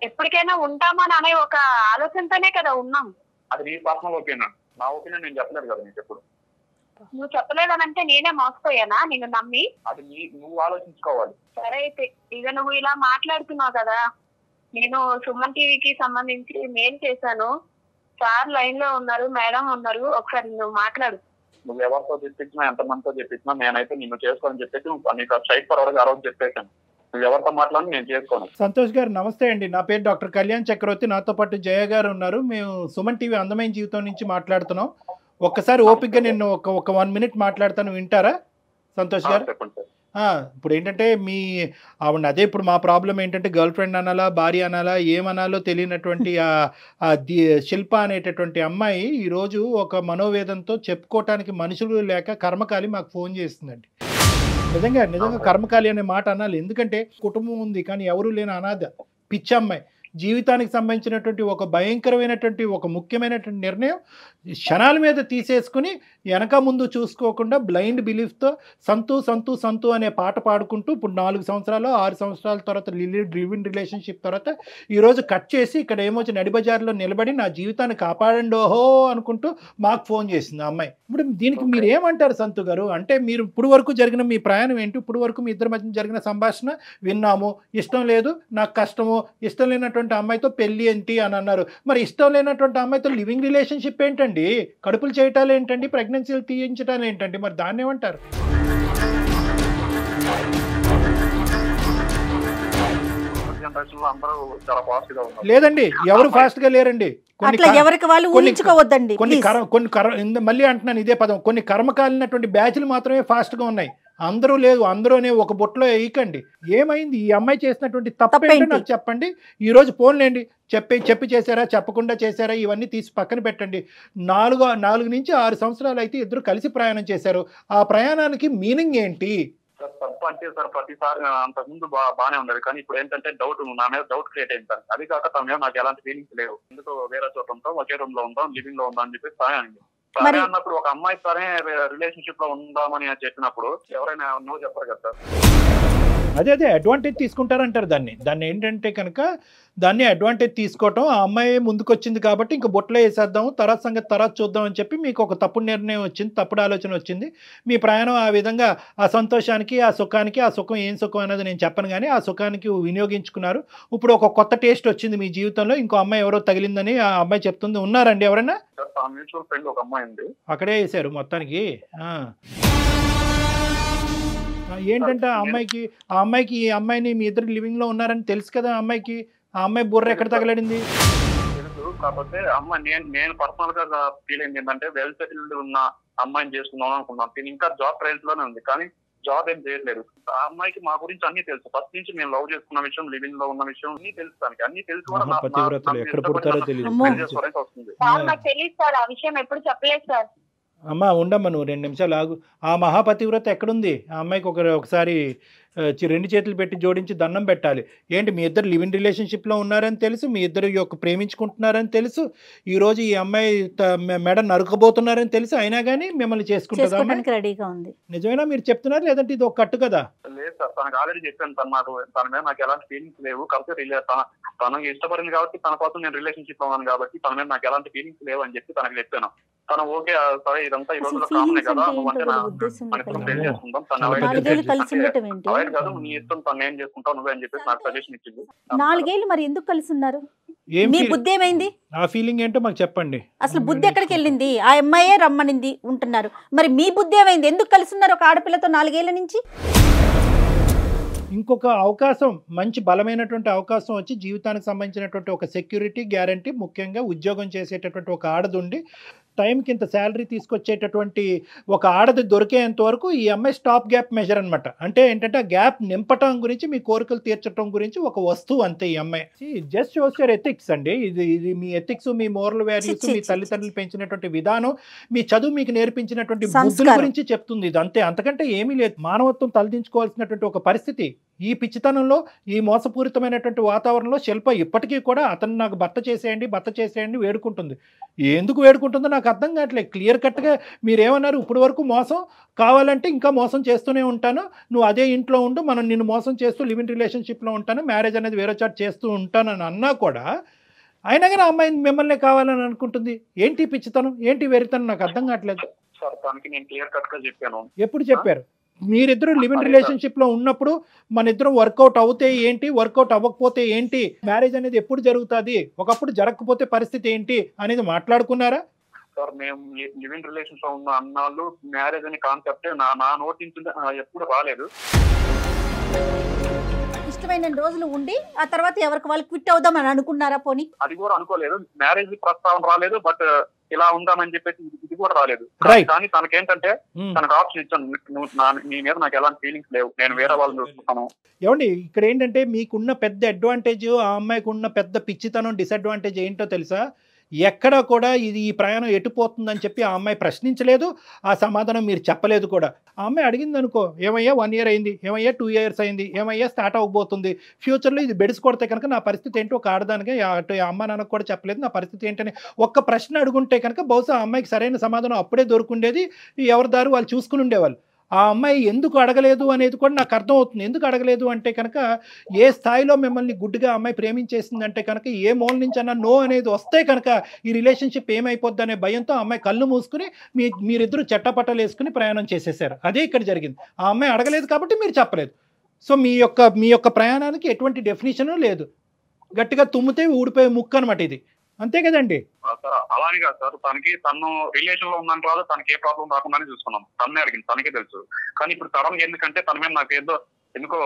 ఎప్పటికైనా ఉంటామా అనే ఒక ఆలోచనతోనే కదా ఉన్నాం. అది నీ పర్సనల్ ఒపీనియన్. నా ఒపీనియన్ నేను చెప్పలేదు కదా నీకు ఎప్పుడు. నువ్వు చెప్పలేదనంటే నేనే మోసపోయానా నిన్ను నమ్మి? అది నువ్వు ఆలోచించుకోవాలి. సరే అయితే ఇక నువ్వు ఇలా మాట్లాడుతున్నావు కదా, నేను సుమన్ టీవీకి సంబంధించి మెయిల్ చేశాను. సార్ లైన్ లో ఉన్నారు, మేడం ఉన్నారు, ఒకసారి నువ్వు మాట్లాడు. నువ్వు ఎవరితో చెప్పించినా, ఎంతమందితో చెప్పించినా నేనైతే నిన్ను చేసుకోవాలని చెప్పేసి నీకు స్ట్రైట్ ఫార్వర్డ్ గా ఆ రోజు చెప్పేశాను. నువ్వు ఎవరితో మాట్లాడి నేను చేసుకోను. సంతోష్ గారు నమస్తే అండి. నా పేరు డాక్టర్ కళ్యాణ్ చక్రవర్తి. నాతో పాటు జయ గారు ఉన్నారు. మేము సుమన్ టీవీ అందమైన జీవితం నుంచి మాట్లాడుతున్నాం. ఒక్కసారి ఓపిక్గా నేను ఒక 1 minute మాట్లాడతాను, వింటారా సంతోష్ గారు? ఇప్పుడు ఏంటంటే ఆవిడ అదే ఇప్పుడు మా ప్రాబ్లం ఏంటంటే గర్ల్ ఫ్రెండ్ అనాలా, భార్య అనాలా, ఏమనాలో తెలియనటువంటి శిల్ప అనేటటువంటి అమ్మాయి ఈరోజు ఒక మనోవేదంతో చెప్పుకోవటానికి మనుషులు లేక కర్మకాలి మాకు ఫోన్ చేస్తుందండి. నిజంగా కర్మకాలి అనే మాట అనాలి. ఎందుకంటే కుటుంబం ఉంది కానీ ఎవరూ లేని అనాథ పిచ్చమ్మాయి. జీవితానికి సంబంధించినటువంటి ఒక భయంకరమైనటువంటి ఒక ముఖ్యమైనటువంటి నిర్ణయం క్షణాల మీద తీసేసుకుని వెనక ముందు చూసుకోకుండా బ్లైండ్ బిలీఫ్తో సంతు సంతు సంతు అనే పాట పాడుకుంటూ ఇప్పుడు 4 సంవత్సరాలు 6 సంవత్సరాల తర్వాత లివింగ్ రిలేషన్షిప్ తర్వాత ఈరోజు కట్ చేసి ఇక్కడ ఏమొచ్చి నడిబజార్లో నిలబడి నా జీవితాన్ని కాపాడండి ఓహో అనుకుంటూ మాకు ఫోన్ చేసింది ఆ అమ్మాయి. ఇప్పుడు దీనికి మీరు ఏమంటారు సంతు గారు? అంటే మీరు ఇప్పుడు వరకు జరిగిన మీ ప్రయాణం ఏంటి? ఇప్పుడు వరకు మీ ఇద్దరి మధ్య జరిగిన సంభాషణ విన్నాము. ఇష్టం లేదు, నాకు కష్టము, ఇష్టం లేనటువంటి అమ్మాయితో పెళ్లి ఏంటి అని అన్నారు. మరి ఇష్టం లేనటువంటి అమ్మాయితో లివింగ్ రిలేషన్షిప్ ఏంటండి? కడుపులు చేయటాలు ఏంటండి? ప్రెగ్నెన్సీలు తీయించటాలు ఏంటండి? మరి దాన్ని ఏమంటారు? లేదండి, ఎవరు ఫాస్ట్ గా లేరండి. మళ్ళీ అంటున్నాను ఇదే పదం, కొన్ని కర్మకాలినటువంటి బ్యాచ్లు మాత్రమే ఫాస్ట్ గా ఉన్నాయి. అందరూ లేదు. అందరూ అనే ఒక బొట్లో వేయకండి. ఏమైంది? ఈ అమ్మాయి చేసినటువంటి తప్పేంటో నాకు చెప్పండి. ఈ రోజు ఫోన్లేండి, చెప్పి చేశారా, చెప్పకుండా చేశారా, ఇవన్నీ తీసి పక్కన పెట్టండి. 4 నుంచి 6 సంవత్సరాలు అయితే ఇద్దరు కలిసి ప్రయాణం చేశారు. ఆ ప్రయాణానికి మీనింగ్ ఏంటి? తప్పు అంటే సార్ ప్రతిసారి అంతకుముందు బాగానే ఉండదు, కానీ ఇప్పుడు ఏంటంటే డౌట్, నా మీద డౌట్ క్రియేట్ అయింది సార్. అది కాక తన మీద నాకు ఎలాంటి ఫీలింగ్స్ లేవు. ఎందుకు వేరే చోట ఉంటాం, ఒకే రూమ్ లో ఉంటాం, లివింగ్ లో ఉంటాం అని చెప్పి సరే అండి. సరే అన్నప్పుడు ఒక అమ్మాయి సరే రిలేషన్షిప్ లో ఉందామని చెప్పినప్పుడు ఎవరైనా నో చెప్పరు కదా సార్. అదే అడ్వాంటేజ్ తీసుకుంటారంటారు దాన్ని ఏంటంటే కనుక దాన్ని అడ్వాంటేజ్ తీసుకోవటం. ఆ అమ్మాయి ముందుకొచ్చింది కాబట్టి ఇంకా బొట్లో వేసేద్దాము, తర్వాత సంగతి తర్వాత చూద్దాం అని చెప్పి మీకు ఒక తప్పుడు నిర్ణయం వచ్చింది, తప్పుడు ఆలోచన వచ్చింది. మీ ప్రయాణం ఆ విధంగా ఆ సంతోషానికి, ఆ సుఖానికి, ఆ సుఖం ఏం సుఖం అనేది నేను చెప్పను కానీ ఆ సుఖానికి వినియోగించుకున్నారు. ఇప్పుడు ఒక కొత్త టేస్ట్ వచ్చింది మీ జీవితంలో. ఇంకో అమ్మాయి ఎవరో తగిలిందని ఆ అమ్మాయి చెప్తుంది. ఉన్నారండి ఎవరైనా? మ్యూచువల్ ఫ్రెండ్ ఒక అమ్మాయి ఉంది, అక్కడే వేసారు మొత్తానికి. ఏంటంటే ఆ అమ్మాయికి ఈ అమ్మాయిని మీ ఇద్దరు లివింగ్ లో ఉన్నారని తెలుసు కదా అమ్మాయికి. ఆ అమ్మాయి బుర్ర ఎక్కడ తగలడింది? తెలుసు. కాకపోతే అమ్మాయి నేను పర్సనల్ గా ఫీల్ అయింది ఏంటంటే వెల్ సెటిల్డ్ ఉన్న అమ్మాయిని చేసుకుందాం అనుకున్నాను. ఇంకా జాబ్ ట్రైల్స్ లోనే ఉంది కానీ జాబ్ ఏం చేయట్లేదు. ఆ అమ్మాయికి మా గురించి అన్ని తెలుసు. ఫస్ట్ నుంచి మేము లవ్ చేసుకున్న విషయం, లివింగ్ లో ఉన్న విషయం అన్ని తెలుసు. దానికి అన్ని తెలుసు కూడా తెలియదు సార్. ఆ విషయం ఎప్పుడు చెప్పలేదు సార్. అమ్మా ఉండమ్మా, నువ్వు 2 నిమిషాలు ఆగు. ఆ మహాపతివ్రత ఎక్కడుంది? ఆ అమ్మాయికి ఒకసారి 2 చేతులు పెట్టి జోడించి దండం పెట్టాలి. ఏంటి మీ ఇద్దరు లివింగ్ రిలేషన్షిప్లో ఉన్నారని తెలుసు, మీ ఇద్దరు ప్రేమించుకుంటున్నారని తెలుసు, ఈరోజు ఈ అమ్మాయి మెడ నరుకబోతున్నారని తెలుసు, అయినా కానీ మిమ్మల్ని చేసుకుంటుందా? రెడీగా ఉంది. నిజమేనా మీరు చెప్తున్నారు లేదంటే ఇది ఒక కట్టు కదా? లేదు సార్, తనకు ఆల్రెడీ చెప్పాను. తన మీద నాకు ఎలాంటి ఫీలింగ్స్ లేవు. కాకపోతే తనకి ఇష్టపడింది కాబట్టి, తన కోసం నేను రిలేషన్షిప్ లో ఉన్నాను కాబట్టి తన మీద నాకు ఎలాంటి ఫీలింగ్స్ లేవు అని చెప్పి తనకు చెప్పాను. తను ఓకే సరే ఇదంతా ఈ రోజుల్లో కామనే కదా, నువ్వంటే పెళ్లి చేసుకుంటాం, తను అవాయిడ్ కాదు, నీ ఇష్టం, తను ఏం చేసుకుంటావు నువ్వే అని చెప్పేసి నాకు సజెషన్ ఇచ్చింది. 4 ఏళ్ళు మరి ఎందుకు కలిసి ఉన్నారు? మీ బుద్ధి ఏమైంది? ఆ ఫీలింగ్ ఏంటో మాకు చెప్పండి. అసలు బుద్ధి ఎక్కడికి వెళ్ళింది? ఆ అమ్మాయే రమ్మనింది ఉంటున్నారు, మరి మీ బుద్ధి ఏమైంది? ఎందుకు కలిసి ఉన్నారు ఒక ఆడపిల్లతో 4 ఏళ్ల నుంచి? ఇంకొక అవకాశం, మంచి బలమైనటువంటి అవకాశం వచ్చి జీవితానికి సంబంధించినటువంటి ఒక సెక్యూరిటీ గ్యారంటీ, ముఖ్యంగా ఉద్యోగం చేసేటటువంటి ఒక ఆడదుండి టైంకి ఇంత శాలరీ తీసుకొచ్చేటటువంటి ఒక ఆడది దొరికేంత వరకు ఈ అమ్మాయి స్టాప్ గ్యాప్ మెజర్ అనమాట. అంటే ఏంటంటే ఆ గ్యాప్ నింపటం గురించి, మీ కోరికలు తీర్చడం గురించి ఒక వస్తువు అంతే ఈ అమ్మాయి. జస్ట్ షోస్ యువర్ ఎథిక్స్ అండి. ఇది మీ ఎథిక్స్, మీ మోరల్ వాల్యూస్, మీ తల్లిదండ్రులు పెంచినటువంటి విధానం, మీ చదువు మీకు నేర్పించినటువంటి బుద్ధుల గురించి చెప్తుంది ఇది అంతే, అంతకంటే ఏమీ లేదు. మానవత్వం తలదించుకోవాల్సినటువంటి ఒక పరిస్థితి. ఈ పిచ్చితనంలో, ఈ మోసపూరితమైనటువంటి వాతావరణంలో శిల్ప ఇప్పటికీ కూడా అతను నాకు భర్త చేసేయండి వేడుకుంటుంది. ఎందుకు వేడుకుంటుందో నాకు అర్థం కావట్లేదు. క్లియర్ కట్గా మీరేమన్నారు, ఇప్పుడు వరకు మోసం, కావాలంటే ఇంకా మోసం చేస్తూనే ఉంటాను, నువ్వు అదే ఇంట్లో ఉండు, మనం నిన్ను మోసం చేస్తూ లివ్ ఇన్ రిలేషన్షిప్లో ఉంటాను, మ్యారేజ్ అనేది వేరే చాట్ చేస్తూ ఉంటానని అన్నా కూడా అయినా కానీ అమ్మాయి మిమ్మల్ని కావాలని అనుకుంటుంది. ఏంటి పిచ్చితనం, ఏంటి వెరితనం, నాకు అర్థం కావట్లేదు. ఎప్పుడు చెప్పారు? మీరిద్దరు లివ్ ఇన్ రిలేషన్షిప్ లో ఉన్నప్పుడు మన ఇద్దరం వర్కౌట్ అవుతే ఏంటి, వర్కౌట్ అవ్వకపోతే ఏంటి, మ్యారేజ్ అనేది ఎప్పుడు జరుగుతుంది, ఒకప్పుడు జరగకపోతే పరిస్థితి ఏంటి అనేది మాట్లాడుకున్నారా? సార్ మేము లివ్ ఇన్ రిలేషన్స్ లో ఉన్న అన్నాళ్ళు మ్యారేజ్ అనే కాన్సెప్ట్ నా నోటి నుంచి ఎప్పుడు రాలేదు. ఇష్టమైన రోజులు ఉండి ఆ తర్వాత ఎవరికి వాళ్ళు క్విట్ అవుదాం అని అనుకున్నారా? పోనీ అది కూడా అనుకోలేదు. మ్యారేజ్ ప్రస్తావన రాలేదు, బట్ ఇలా ఉందామని చెప్పేసి ఇది కూడా రాలేదు. కానీ తనకేంటంటే తనకు ఆప్షన్ ఇచ్చాను, నువ్వు నీ మీద నాకు ఎలాంటి ఫీలింగ్స్ లేవు, నేను వేరే వాళ్ళని చూసుకుంటాను. ఏమండి ఇక్కడ ఏంటంటే మీకున్న పెద్ద అడ్వాంటేజ్, ఆ అమ్మాయికి ఉన్న పెద్ద పిచ్చితనం, డిసడ్వాంటేజ్ ఏంటో తెలుసా? ఎక్కడ కూడా ఈ ప్రయాణం ఎటుపోతుందని చెప్పి ఆ అమ్మాయి ప్రశ్నించలేదు, ఆ సమాధానం మీరు చెప్పలేదు కూడా. ఆ అమ్మాయి అడిగింది అనుకో, ఏమయ్యా 1 year అయింది, ఏమయ్యా 2 years అయింది, ఏమయ్యా స్టార్ట్ అవ్వబోతుంది, ఫ్యూచర్లో ఇది బెడిసి కొడితే కనుక నా పరిస్థితి ఏంటో ఒక ఆడదానికి అటు అమ్మ నాన్నకు కూడా చెప్పలేదు నా పరిస్థితి ఏంటని ఒక్క ప్రశ్న అడుగుంటే కనుక బహుశా ఆ అమ్మాయికి సరైన సమాధానం అప్పుడే దొరుకుండేది, ఎవరి దారి వాళ్ళు చూసుకుని ఉండేవాళ్ళు. ఆ అమ్మాయి ఎందుకు అడగలేదు అనేది కూడా నాకు అర్థం అవుతుంది. ఎందుకు అడగలేదు అంటే కనుక ఏ స్థాయిలో మిమ్మల్ని గుడ్డిగా అమ్మాయి ప్రేమించేసిందంటే కనుక ఏ మూల నుంచి అన్నా నో అనేది వస్తే కనుక ఈ రిలేషన్షిప్ ఏమైపోద్ది అనే భయంతో అమ్మాయి కళ్ళు మూసుకుని మీరిద్దరూ చెట్టపట్టలు వేసుకుని ప్రయాణం చేసేసారు. అదే ఇక్కడ జరిగింది. ఆ అమ్మాయి అడగలేదు కాబట్టి మీరు చెప్పలేదు. సో మీ యొక్క ప్రయాణానికి ఎటువంటి డెఫినేషను లేదు. గట్టిగా తుమ్మితే ఊడిపోయే ముక్కు అనమాట ఇది, అంతే కదండి? అలానే కాదు సార్, తను రిలేషన్ లో ఉందని రాదు, తనకి ఏ ప్రాబ్లం రాకుండానే చూసుకున్నాం. తన్నే అడిగింది, తనకే తెలుసు. కానీ ఇప్పుడు సడన్ గా ఎందుకంటే తన మీద నాకు ఏదో ఎందుకో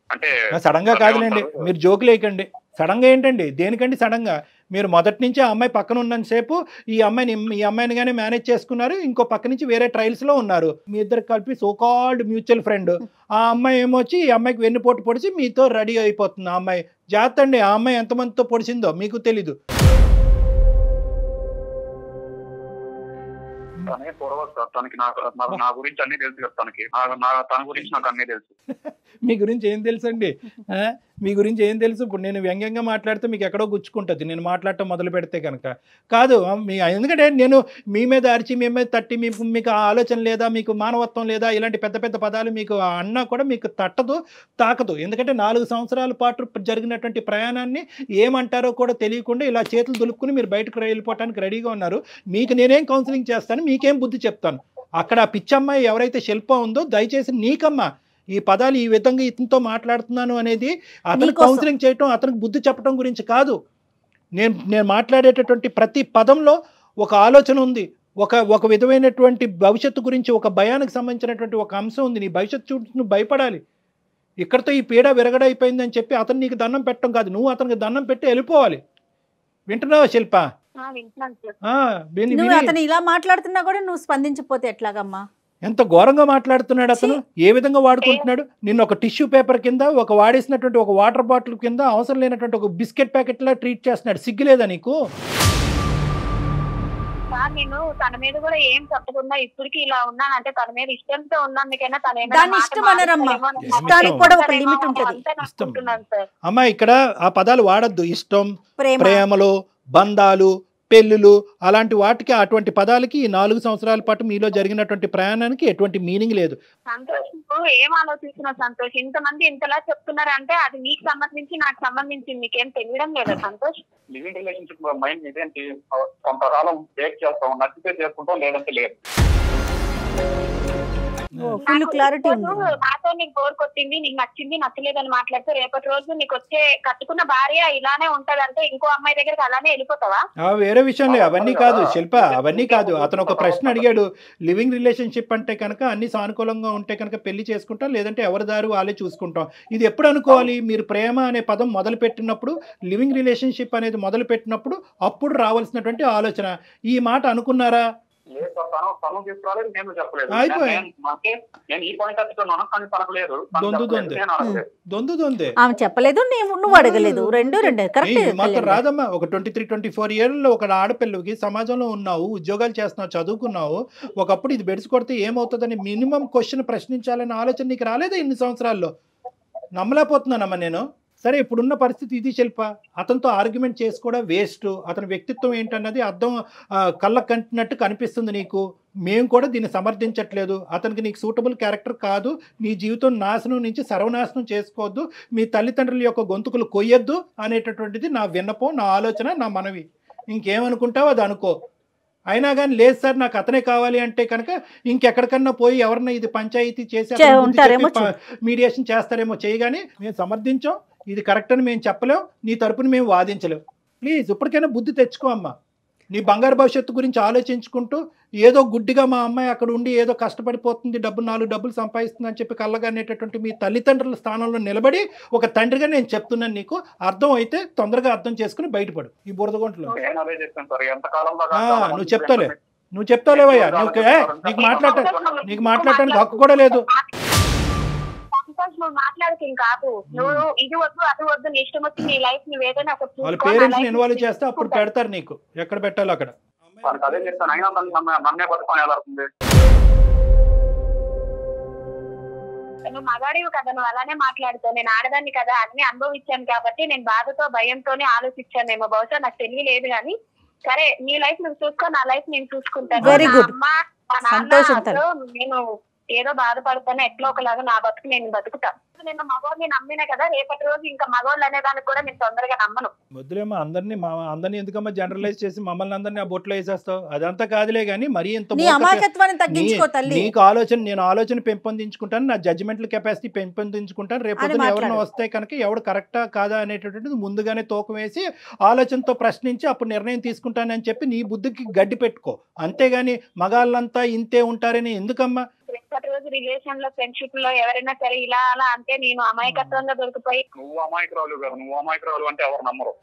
అంటే సడన్ గా కాదులేండి, మీరు జోకులు వేయకండి. సడన్ గా ఏంటండి, దేనికండి సడన్ గా? మీరు మొదటి నుంచి ఆ అమ్మాయి పక్కన ఉన్నంతసేపు ఈ అమ్మాయిని కానీ మేనేజ్ చేసుకున్నారు, ఇంకో పక్క నుంచి వేరే ట్రయల్స్ లో ఉన్నారు. మీ ఇద్దరు కలిపి సోకాల్డ్ మ్యూచువల్ ఫ్రెండ్. ఆ అమ్మాయి ఏమొచ్చి ఈ అమ్మాయికి వెన్నుపోటు పొడిచి మీతో రెడీ అయిపోతుంది. ఆ అమ్మాయి జాగ్రత్త అండి, ఆ అమ్మాయి ఎంతమందితో పొడిచిందో మీకు తెలీదు. తనే పొరవచ్చు సార్, తనకి నా గురించి అన్ని తెలుసు కదా, తన గురించి నాకు అన్నీ తెలుసు. మీ గురించి ఏం తెలుసు అండి? మీ గురించి ఏం తెలుసు? ఇప్పుడు నేను వ్యంగ్యంగా మాట్లాడితే మీకు ఎక్కడో గుచ్చుకుంటుంది నేను మాట్లాడటం మొదలు పెడితే కనుక. కాదు ఎందుకంటే నేను మీ మీద అరిచి, మీ మీద తట్టి, మీకు ఆలోచన లేదా, మీకు మానవత్వం లేదా, ఇలాంటి పెద్ద పెద్ద పదాలు మీకు అన్నా కూడా మీకు తట్టదు, తాకదు. ఎందుకంటే 4 సంవత్సరాల పాటు జరిగినటువంటి ప్రయాణాన్ని ఏమంటారో కూడా తెలియకుండా ఇలా చేతులు దులుపుకుని మీరు బయటకు వెళ్ళిపోవటానికి రెడీగా ఉన్నారు. మీకు నేనేం కౌన్సిలింగ్ చేస్తాను, మీకేం బుద్ధి చెప్తాను. అక్కడ ఆ పిచ్చమ్మాయి ఎవరైతే శిల్ప ఉందో దయచేసి నీకమ్మా ఈ పదాలు ఈ విధంగా ఇతనితో మాట్లాడుతున్నాను అనేది అతను కౌన్సిలింగ్ చేయటం, అతనికి బుద్ధి చెప్పడం గురించి కాదు. నేను మాట్లాడేటటువంటి ప్రతి పదంలో ఒక ఆలోచన ఉంది, ఒక విధమైనటువంటి భవిష్యత్తు గురించి, ఒక భయానికి సంబంధించినటువంటి ఒక అంశం ఉంది. నీ భవిష్యత్తు చూసి నువ్వు భయపడాలి. ఇక్కడితో ఈ పీడ విరగడైపోయిందని చెప్పి అతను నీకు దండం పెట్టడం కాదు, నువ్వు అతనికి దండం పెట్టి వెళ్ళిపోవాలి. వింటున్నావా శిల్ప? అతను ఇలా మాట్లాడుతున్నా కూడా నువ్వు స్పందించకపోతే ఎట్లాగమ్మా? ఎంత ఘోరంగా మాట్లాడుతున్నాడు అతను, ఏ విధంగా వాడుకుంటున్నాడు నిన్ను. ఒక టిష్యూ పేపర్ కింద, ఒక వాడేసినటువంటి ఒక వాటర్ బాటిల్ కింద, అవసరం లేనటువంటి ఒక బిస్కెట్ ప్యాకెట్ లా ట్రీట్ చేస్తున్నాడు. సిగ్గులేదా నీకు? నేను తన మీద కూడా ఏం చెప్పకుండా ఇప్పటికి ఇలా ఉన్నానంటే తన మీద ఇష్టంతో ఉన్నందుకైనా అమ్మా ఇక్కడ ఆ పదాలు వాడద్దు. ఇష్టం, ప్రేమలు, బంధాలు, పెళ్ళిళ్ళు అలాంటి వాటికి అటువంటి పదాలకి ఈ 4 సంవత్సరాల పాటు మీలో జరిగినటువంటి ప్రయాణానికి ఎటువంటి మీనింగ్ లేదు. సంతోష్ నువ్వు ఏం ఆలోచిస్తున్నావు సంతోష్? ఇంతమంది ఇంతలా చెప్తున్నారు అంటే అది నీకు సంబంధించి నాకు సంబంధించి నీకేం తెలియడం లేదా సంతోష్? లివింగ్ రిలేషన్షిప్ మైండ్ ఇదేంటి, కొంతకాలం బ్రేక్ చేస్తాం, నచ్చితే చేసుకుంటాం, లేదంటే లేదు. ఫుల్ క్లారిటీ ఉంది. నాతో నీకు బోర్ కొట్టింది, నీకు నచ్చింది, నచ్చలేదని మాట్లాడితే రేపటి రోజు నీకు వచ్చే కట్టుకున్న భార్య ఇలానే ఉంటదంటే ఇంకో అమ్మాయి దగ్గరికి అలానే వెళ్ళిపోతావా? వేరే విషయంలో అవన్నీ కాదు శిల్ప, అవన్నీ కాదు. అతను ఒక ప్రశ్న అడిగాడు, లివింగ్ రిలేషన్షిప్ అంటే కనుక అన్ని సానుకూలంగా ఉంటే కనుక పెళ్లి చేసుకుంటాం, లేదంటే ఎవరి దారి వాళ్ళే చూసుకుంటాం. ఇది ఎప్పుడు అనుకోవాలి? మీరు ప్రేమ అనే పదం మొదలు పెట్టినప్పుడు, లివింగ్ రిలేషన్షిప్ అనేది మొదలు పెట్టినప్పుడు అప్పుడు రావాల్సినటువంటి ఆలోచన. ఈ మాట అనుకున్నారా? తను తీసుకురాలేదు, నేను చెప్పలేదు. నేను ఈ పాయింట్ అడుగుతున్నాను కానీ తనకు లేదు. ఆమె చెప్పలేదు, నువ్వు అడగలేదు. రెండు మాత్రం రాదమ్మా. ఒక 23-24 ఏళ్ళలో ఒక ఆడపిల్లకి సమాజంలో ఉన్నావు, ఉద్యోగాలు చేస్తున్నావు, చదువుకున్నావు. ఒకప్పుడు ఇది బెడిసి కొడితే ఏమవుతుందని మినిమం క్వశ్చన్ ప్రశ్నించాలనే ఆలోచన నీకు రాలేదా ఇన్ని సంవత్సరాల్లో? నమ్మలేకపోతున్నానమ్మా నేను. సరే, ఇప్పుడున్న పరిస్థితి ఇది శిల్ప. అతనితో ఆర్గ్యుమెంట్ చేసుకోవడం వేస్ట్. అతని వ్యక్తిత్వం ఏంటన్నది అర్థం కళ్ళకు కంటినట్టు కనిపిస్తుంది నీకు. మేము కూడా దీన్ని సమర్థించట్లేదు. అతనికి నీకు సూటబుల్ క్యారెక్టర్ కాదు. నీ జీవితం నాశనం నుంచి సర్వనాశనం చేసుకోవద్దు, మీ తల్లిదండ్రుల యొక్క గొంతుకులు కొయ్యొద్దు అనేటటువంటిది నా విన్నపం, నా ఆలోచన, నా మనవి. ఇంకేమనుకుంటావో అది అనుకో. అయినా కానీ లేదు సార్ నాకు అతనే కావాలి అంటే కనుక ఇంకెక్కడికన్నా పోయి ఎవరన్నా ఇది పంచాయతీ చేసి మీడియేషన్ చేస్తారేమో. చేయగానే మేము సమర్థించాం, ఇది కరెక్ట్ అని మేము చెప్పలేం, నీ తరపున మేము వాదించలేం. ప్లీజ్ ఇప్పటికైనా బుద్ధి తెచ్చుకో అమ్మా. నీ బంగారు భవిష్యత్తు గురించి ఆలోచించుకుంటూ ఏదో గుడ్డిగా మా అమ్మాయి అక్కడ ఉండి ఏదో కష్టపడిపోతుంది, 4 డబ్బులు సంపాదిస్తుంది అని చెప్పి కళ్ళగానేటటువంటి మీ తల్లిదండ్రుల స్థానంలో నిలబడి ఒక తండ్రిగా నేను చెప్తున్నాను, నీకు అర్థం అయితే తొందరగా అర్థం చేసుకుని బయటపడు ఈ బురదగొంటలో. నువ్వు చెప్తాలేవయ్యా, నీకు మాట్లాడటానికి హక్కు కూడా లేదు. నువ్వు మాట్లాడుతూ కాదు, నువ్వు ఇది వద్దు అది వద్దు, నీ ఇష్టం వచ్చి నీ లైఫ్ నువ్వు ఏదైనా వాళ్ళ పేరెంట్స్ ఇన్వాల్వ్ చేస్తే అప్పుడు పెడతారు నీకు ఎక్కడ పెట్టాలో అక్కడ. నువ్వు మగాడివి కదా, నువ్వు అలానే మాట్లాడుతావు. నేను ఆడదాన్ని కదా, అన్ని అనుభవించాను కాబట్టి నేను బాధతో భయంతోనే ఆలోచించానేమో. బహుశా నాకు తెలియలేదు కానీ సరే, నీ లైఫ్ నువ్వు చూసుకో, నా లైఫ్ నేను చూసుకుంటాను. అమ్మ మా నాన్న నేను ఏదో బాధపడతాను, ఎట్లా ఒకలాగా నా బతుకు నేను బతుకుతాను. నేను మగవాడిని నమ్మినా కదా, రేపటి రోజు ఇంకా మగవాళ్ళు అనేదానికి కూడా నేను తొందరగా నమ్మను. వద్దులేమో అందరినీ ఎందుకమ్మా జనరలైజ్ చేసి మమ్మల్ని అందరినీ ఆ బొట్లో వేసేస్తావు? అదంతా కాదులే కానీ మరీ ఎంత నీకు ఆలోచన, నేను ఆలోచన పెంపొందించుకుంటాను, నా జడ్జిమెంటల్ కెపాసిటీ పెంపొందించుకుంటాను. రేపు ఎవరైనా వస్తే కనుక ఎవడు కరెక్టా కాదా అనేటటువంటిది ముందుగానే తూకం వేసి ఆలోచనతో ప్రశ్నించి అప్పుడు నిర్ణయం తీసుకుంటానని చెప్పి నీ బుద్ధికి గడ్డి పెట్టుకో. అంతేగాని మగాళ్ళంతా ఇంతే ఉంటారని ఎందుకమ్మా? రేపటి రోజు రిలేషన్ లో, ఫ్రెండ్షిప్ లో ఎవరైనా సరే ఇలా అలా అంటే నేను అమాయకత్వంగా దొరికిపోయి నువ్వు అమాయకురాలు అంటే ఎవరు నమ్మరు.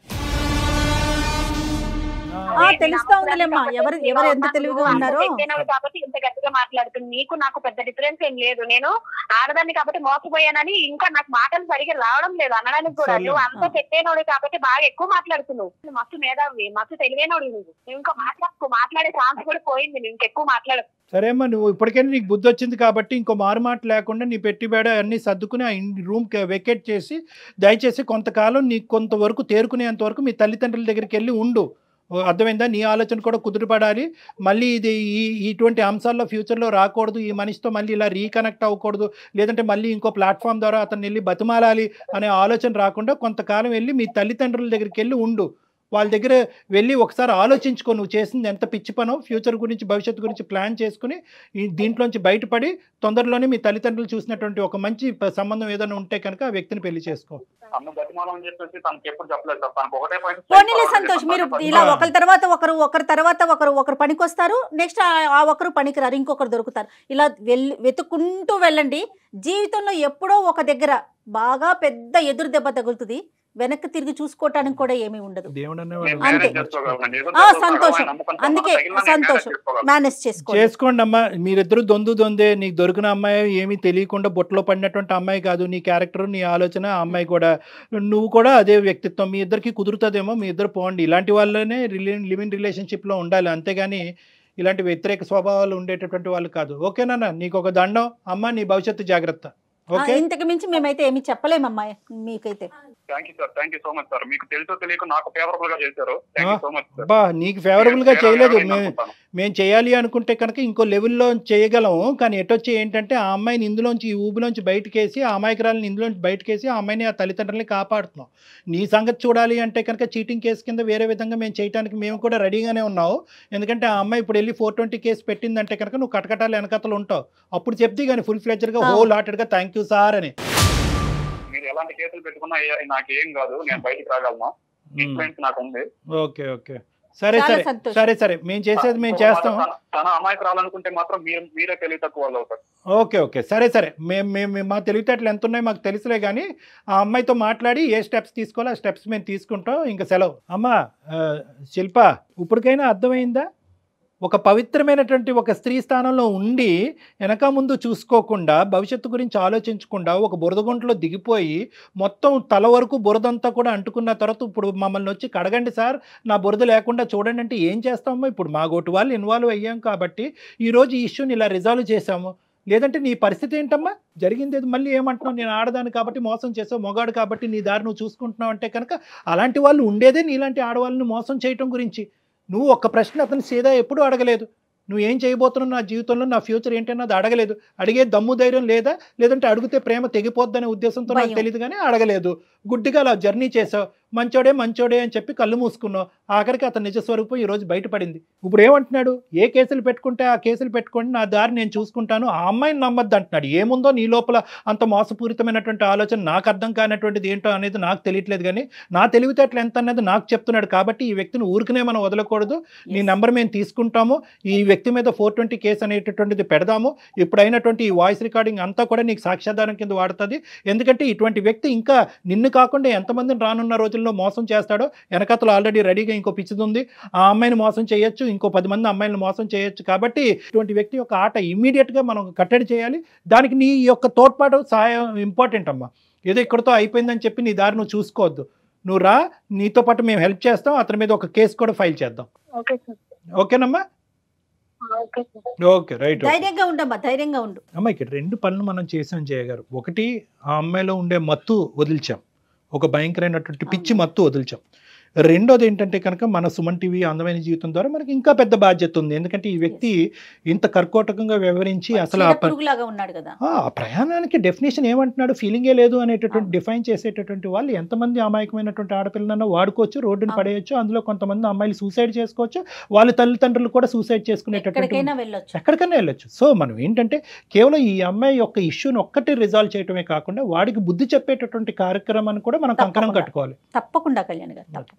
తెలుస్తా ఉందిలేమ్మా ఎవరు ఎంత తెలివిగా ఉన్నారో. కాబట్టి ఇంత గట్టిగా మాట్లాడుతుంది. నీకు నాకు పెద్ద డిఫరెన్స్ ఏం లేదు. నేను ఆడదాన్ని కాబట్టి మోసపోయానని ఇంకా నాకు మాటలు సరిగ్గా రావడం లేదు అనడానికి కూడా. నువ్వు అంత పెట్టేనోడు కాబట్టి బాగా ఎక్కువ మాట్లాడుతున్నావు. మస్తు మేధావి, మస్తు తెలివైనోడు. నువ్వు ఇంకా మాట్లాడే ఛాన్స్ కూడా పోయింది. నువ్వు ఇంకెక్కువ మాట్లాడు. సరే అమ్మా, నువ్వు ఇప్పటికైనా నీకు బుద్ధి వచ్చింది కాబట్టి ఇంకో మారుమాట లేకుండా నీ పెట్టిబేడ అన్ని సర్దుకుని ఆ రూమ్ వెకేట్ చేసి దయచేసి కొంతకాలం నీకు కొంతవరకు తేరుకునేంత వరకు మీ తల్లిదండ్రుల దగ్గరికి వెళ్ళి ఉండు. అర్థమైందా? నీ ఆలోచన కూడా కుదురుపడాలి. మళ్ళీ ఇది ఇటువంటి అంశాల్లో ఫ్యూచర్లో రాకూడదు. ఈ మనిషితో మళ్ళీ ఇలా రీకనెక్ట్ అవ్వకూడదు, లేదంటే మళ్ళీ ఇంకో ప్లాట్ఫామ్ ద్వారా అతను వెళ్ళి బతిమాలాలి అనే ఆలోచన రాకుండా కొంతకాలం వెళ్ళి మీ తల్లిదండ్రుల దగ్గరికి వెళ్ళి ఉండు. వాళ్ళ దగ్గర వెళ్ళి ఒకసారి ఆలోచించుకో, నువ్వు చేసింది ఎంత పిచ్చి పనో, ఫ్యూచర్ గురించి భవిష్యత్తు గురించి ప్లాన్ చేసుకుని దీంట్లోంచి బయటపడి తొందరలోనే మీ తల్లిదండ్రులు చూసినటువంటి ఒక మంచి సంబంధం ఏదైనా ఉంటే కనుక ఆ వ్యక్తిని పెళ్లి చేసుకో. సంతోష్, మీరు ఇలా ఒకరి తర్వాత ఒకరు పనికొస్తారు, నెక్స్ట్ ఆ ఒకరు పనికిరారు, ఇంకొకరు దొరుకుతారు. ఇలా వెతుక్కుంటూ వెళ్ళండి. జీవితంలో ఎప్పుడో ఒక దగ్గర బాగా పెద్ద ఎదురు దెబ్బ తగులుతుంది, వెనక్కి తిరిగి చూసుకోవటానికి కూడా ఏమీ ఉండదు. అంతే. సంతోషం, అందుకే సంతోషం మేనేజ్ చేసుకోండి అమ్మా. మీరిద్దరు దొందే. నీకు దొరికిన అమ్మాయి ఏమీ తెలియకుండా బొట్టలో పడినటువంటి అమ్మాయి కాదు. నీ క్యారెక్టర్, నీ ఆలోచన, ఆ అమ్మాయి కూడా, నువ్వు కూడా అదే వ్యక్తిత్వం. మీ ఇద్దరికి కుదురుతుందేమో, మీ ఇద్దరు పోండి. ఇలాంటి వాళ్ళనే లివింగ్ రిలేషన్షిప్లో ఉండాలి, అంతేగాని ఇలాంటి వ్యతిరేక స్వభావాలు ఉండేటటువంటి వాళ్ళు కాదు. ఓకేనా? నీకు ఒక దండం అమ్మ, నీ భవిష్యత్తు జాగ్రత్త. ఓకే ఇంతకు మించి మేమైతే ఏమి చెప్పలేమమ్మా మీకైతే. Thank you so much sir. మీకు తెలుసో తెలియక నాకు ఫేవరబుల్ గా చేశారు. Thank you so much sir. బా నీకు ఫేవరబుల్ గా చేయలేదు, మేము చేయాలి అనుకుంటే కనుక ఇంకో లెవెల్లో చేయగలము. కానీ ఎటొచ్చి ఏంటంటే ఆ అమ్మాయిని ఇందులోంచి ఈ ఊబిలోంచి బయటకేసి ఆ అమాయకురాలని ఇందులోంచి బయటకేసి ఆ అమ్మాయిని ఆ తల్లిదండ్రులని కాపాడుతున్నాం. నీ సంగతి చూడాలి అంటే కనుక చీటింగ్ కేసు కింద వేరే విధంగా మేము చేయడానికి మేము కూడా రెడీగానే ఉన్నావు. ఎందుకంటే ఆ అమ్మాయి ఇప్పుడు వెళ్ళి 420 కేసు పెట్టిందంటే కనుక నువ్వు కటకటాలు వెనకతలు ఉంటావు. అప్పుడు చెప్తే కానీ ఫుల్ ఫ్లెడ్జ్డ్గా హోల్ హార్టెడ్గా థ్యాంక్ యూ సార్ అని. మీరు ఎలాంటి కేసులు పెట్టుకున్నా నాకేం కాదు, నేను బయటకు రాగలను. ఇన్ఫ్లుయెన్స్ నాకు ఉంది. ఓకే ఓకే సరే సరే సరే సరే మేము చేసేది మేము చేస్తాం. తన అమ్మాయికి రావాలనుకుంటే మాత్రం మీరే తెలివి తక్కువ వాళ్ళు అవుతారు. ఓకే ఓకే సరే సరే మేము మా తెలివితేటలు ఎంత ఉన్నాయో మాకు తెలుసులే. కానీ ఆ అమ్మాయితో మాట్లాడి ఏ స్టెప్స్ తీసుకోవాలో ఆ స్టెప్స్ మేము తీసుకుంటాం. ఇంకా సెలవు. అమ్మా శిల్ప, ఇప్పటికైనా అర్థమైందా? ఒక పవిత్రమైనటువంటి ఒక స్త్రీ స్థానంలో ఉండి వెనక ముందు చూసుకోకుండా భవిష్యత్తు గురించి ఆలోచించకుండా ఒక బురదగుంటలో దిగిపోయి మొత్తం తల వరకు బురదంతా కూడా అంటుకున్న తర్వాత ఇప్పుడు మమ్మల్ని వచ్చి కడగండి సార్ నా బురద లేకుండా చూడండి అంటే ఏం చేస్తామో? ఇప్పుడు మా గోటు వాళ్ళు ఇన్వాల్వ్ అయ్యాం కాబట్టి ఈరోజు ఈ ఇష్యూని ఇలా రిజాల్వ్ చేశాము. లేదంటే నీ పరిస్థితి ఏంటమ్మా? జరిగింది మళ్ళీ ఏమంటున్నావు? నేను ఆడదాను కాబట్టి మోసం చేసావు, మొగాడు కాబట్టి నీ దారి నువ్వు చూసుకుంటున్నావు అంటే కనుక అలాంటి వాళ్ళు ఉండేదే నీలాంటి ఆడవాళ్ళని మోసం చేయటం గురించి. నువ్వు ఒక్క ప్రశ్న అతను సీదా ఎప్పుడూ అడగలేదు. నువ్వు ఏం చేయబోతున్నావు నా జీవితంలో, నా ఫ్యూచర్ ఏంటన్నది అడగలేదు. అడిగే దమ్ము ధైర్యం లేదా? లేదంటే అడిగితే ప్రేమ తెగిపోద్దనే ఉద్దేశంతో నాకు తెలియదు కానీ అడగలేదు. గుడ్డిగా అలా జర్నీ చేసావు. మంచోడే మంచోడే అని చెప్పి కళ్ళు మూసుకున్నావు. ఆఖరికి అతని నిజస్వరూపం ఈరోజు బయటపడింది. ఇప్పుడు ఏమంటున్నాడు? ఏ కేసులు పెట్టుకుంటే ఆ కేసులు పెట్టుకోండి, నా దారి నేను చూసుకుంటాను, ఆ అమ్మాయిని నమ్మద్దు అంటున్నాడు. ఏముందో నీ లోపల అంత మోసపూరితమైనటువంటి ఆలోచన నాకు అర్థం కానటువంటిది ఏంటో అనేది నాకు తెలియట్లేదు. కానీ నా తెలివితేటలు ఎంత అనేది నాకు చెప్తున్నాడు. కాబట్టి ఈ వ్యక్తిని ఊరికనే మనం వదలకూడదు. నీ నెంబర్ మేము తీసుకుంటాము. ఈ వ్యక్తి మీద 420 కేసు అనేటటువంటిది పెడదాము. ఇప్పుడైనటువంటి ఈ వాయిస్ రికార్డింగ్ అంతా కూడా నీకు సాక్ష్యాధారం కింద వాడుతుంది. ఎందుకంటే ఇటువంటి వ్యక్తి ఇంకా నిన్ను కాకుండా ఎంతమందిని రానున్న రోజుల్లో మోసం చేస్తాడో వెనకతలు ఆల్రెడీ రెడీగా ఇంకో పిచ్చిది ఉంది. ఆ అమ్మాయిని మోసం చేయొచ్చు, ఇంకో 10 మంది అమ్మాయిలను మోసం చేయొచ్చు. కాబట్టి ఇటువంటి వ్యక్తి యొక్క ఆట ఇమ్మీడియట్గా మనం కట్టడి చేయాలి. దానికి నీ యొక్క తోడ్పాటు సహాయం ఇంపార్టెంట్ అమ్మా. ఏదో ఇక్కడితో అయిపోయిందని చెప్పి నీ దారి నువ్వు చూసుకోవద్దు. నువ్వు రా, నీతో పాటు మేము హెల్ప్ చేస్తాం. అతని మీద ఒక కేసు కూడా ఫైల్ చేద్దాం. ఓకేనమ్మా? Okay right. ధైర్యంగా ఉండమ్మా, ధైర్యంగా ఉండు. అమ్మ ఇక్కడ 2 పనులు మనం చేసాం జయగారు. ఒకటి ఆ అమ్మాయిలో ఉండే మత్తు వదిల్చాం, ఒక భయంకరమైనటువంటి పిచ్చి మత్తు వదిల్చాం. రెండోది ఏంటంటే కనుక మన సుమన్ టీవీ అందమైన జీవితం ద్వారా మనకి ఇంకా పెద్ద బాధ్యత ఉంది. ఎందుకంటే ఈ వ్యక్తి ఇంత కర్కోటకంగా వ్యవహరించి అసలు ఆ ప్రయాణానికి డెఫినేషన్ ఏమంటున్నాడు, ఫీలింగే లేదు అనేటటువంటి డిఫైన్ చేసేటటువంటి వాళ్ళు ఎంతమంది అమాయకమైనటువంటి ఆడపిల్లనన్నా వాడుకోవచ్చు, రోడ్డును పడేయచ్చు. అందులో కొంతమంది అమ్మాయిలు సూసైడ్ చేసుకోవచ్చు, వాళ్ళ తల్లిదండ్రులు కూడా సూసైడ్ చేసుకునేటటువంటి ఎక్కడికైనా వెళ్ళొచ్చు. సో మనం ఏంటంటే కేవలం ఈ అమ్మాయి యొక్క ఇష్యూని ఒక్కటి రిజాల్వ్ చేయటమే కాకుండా వాడికి బుద్ధి చెప్పేటటువంటి కార్యక్రమాన్ని కూడా మనం కంకణం కట్టుకోవాలి. తప్పకుండా కళ్యాణ్ గారు, తప్పకుండా.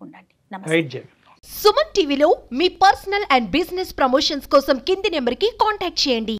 సుమన్ టీవీలో మీ పర్సనల్ అండ్ బిజినెస్ ప్రమోషన్స్ కోసం కింది నెంబర్కి కాంటాక్ట్ చేయండి.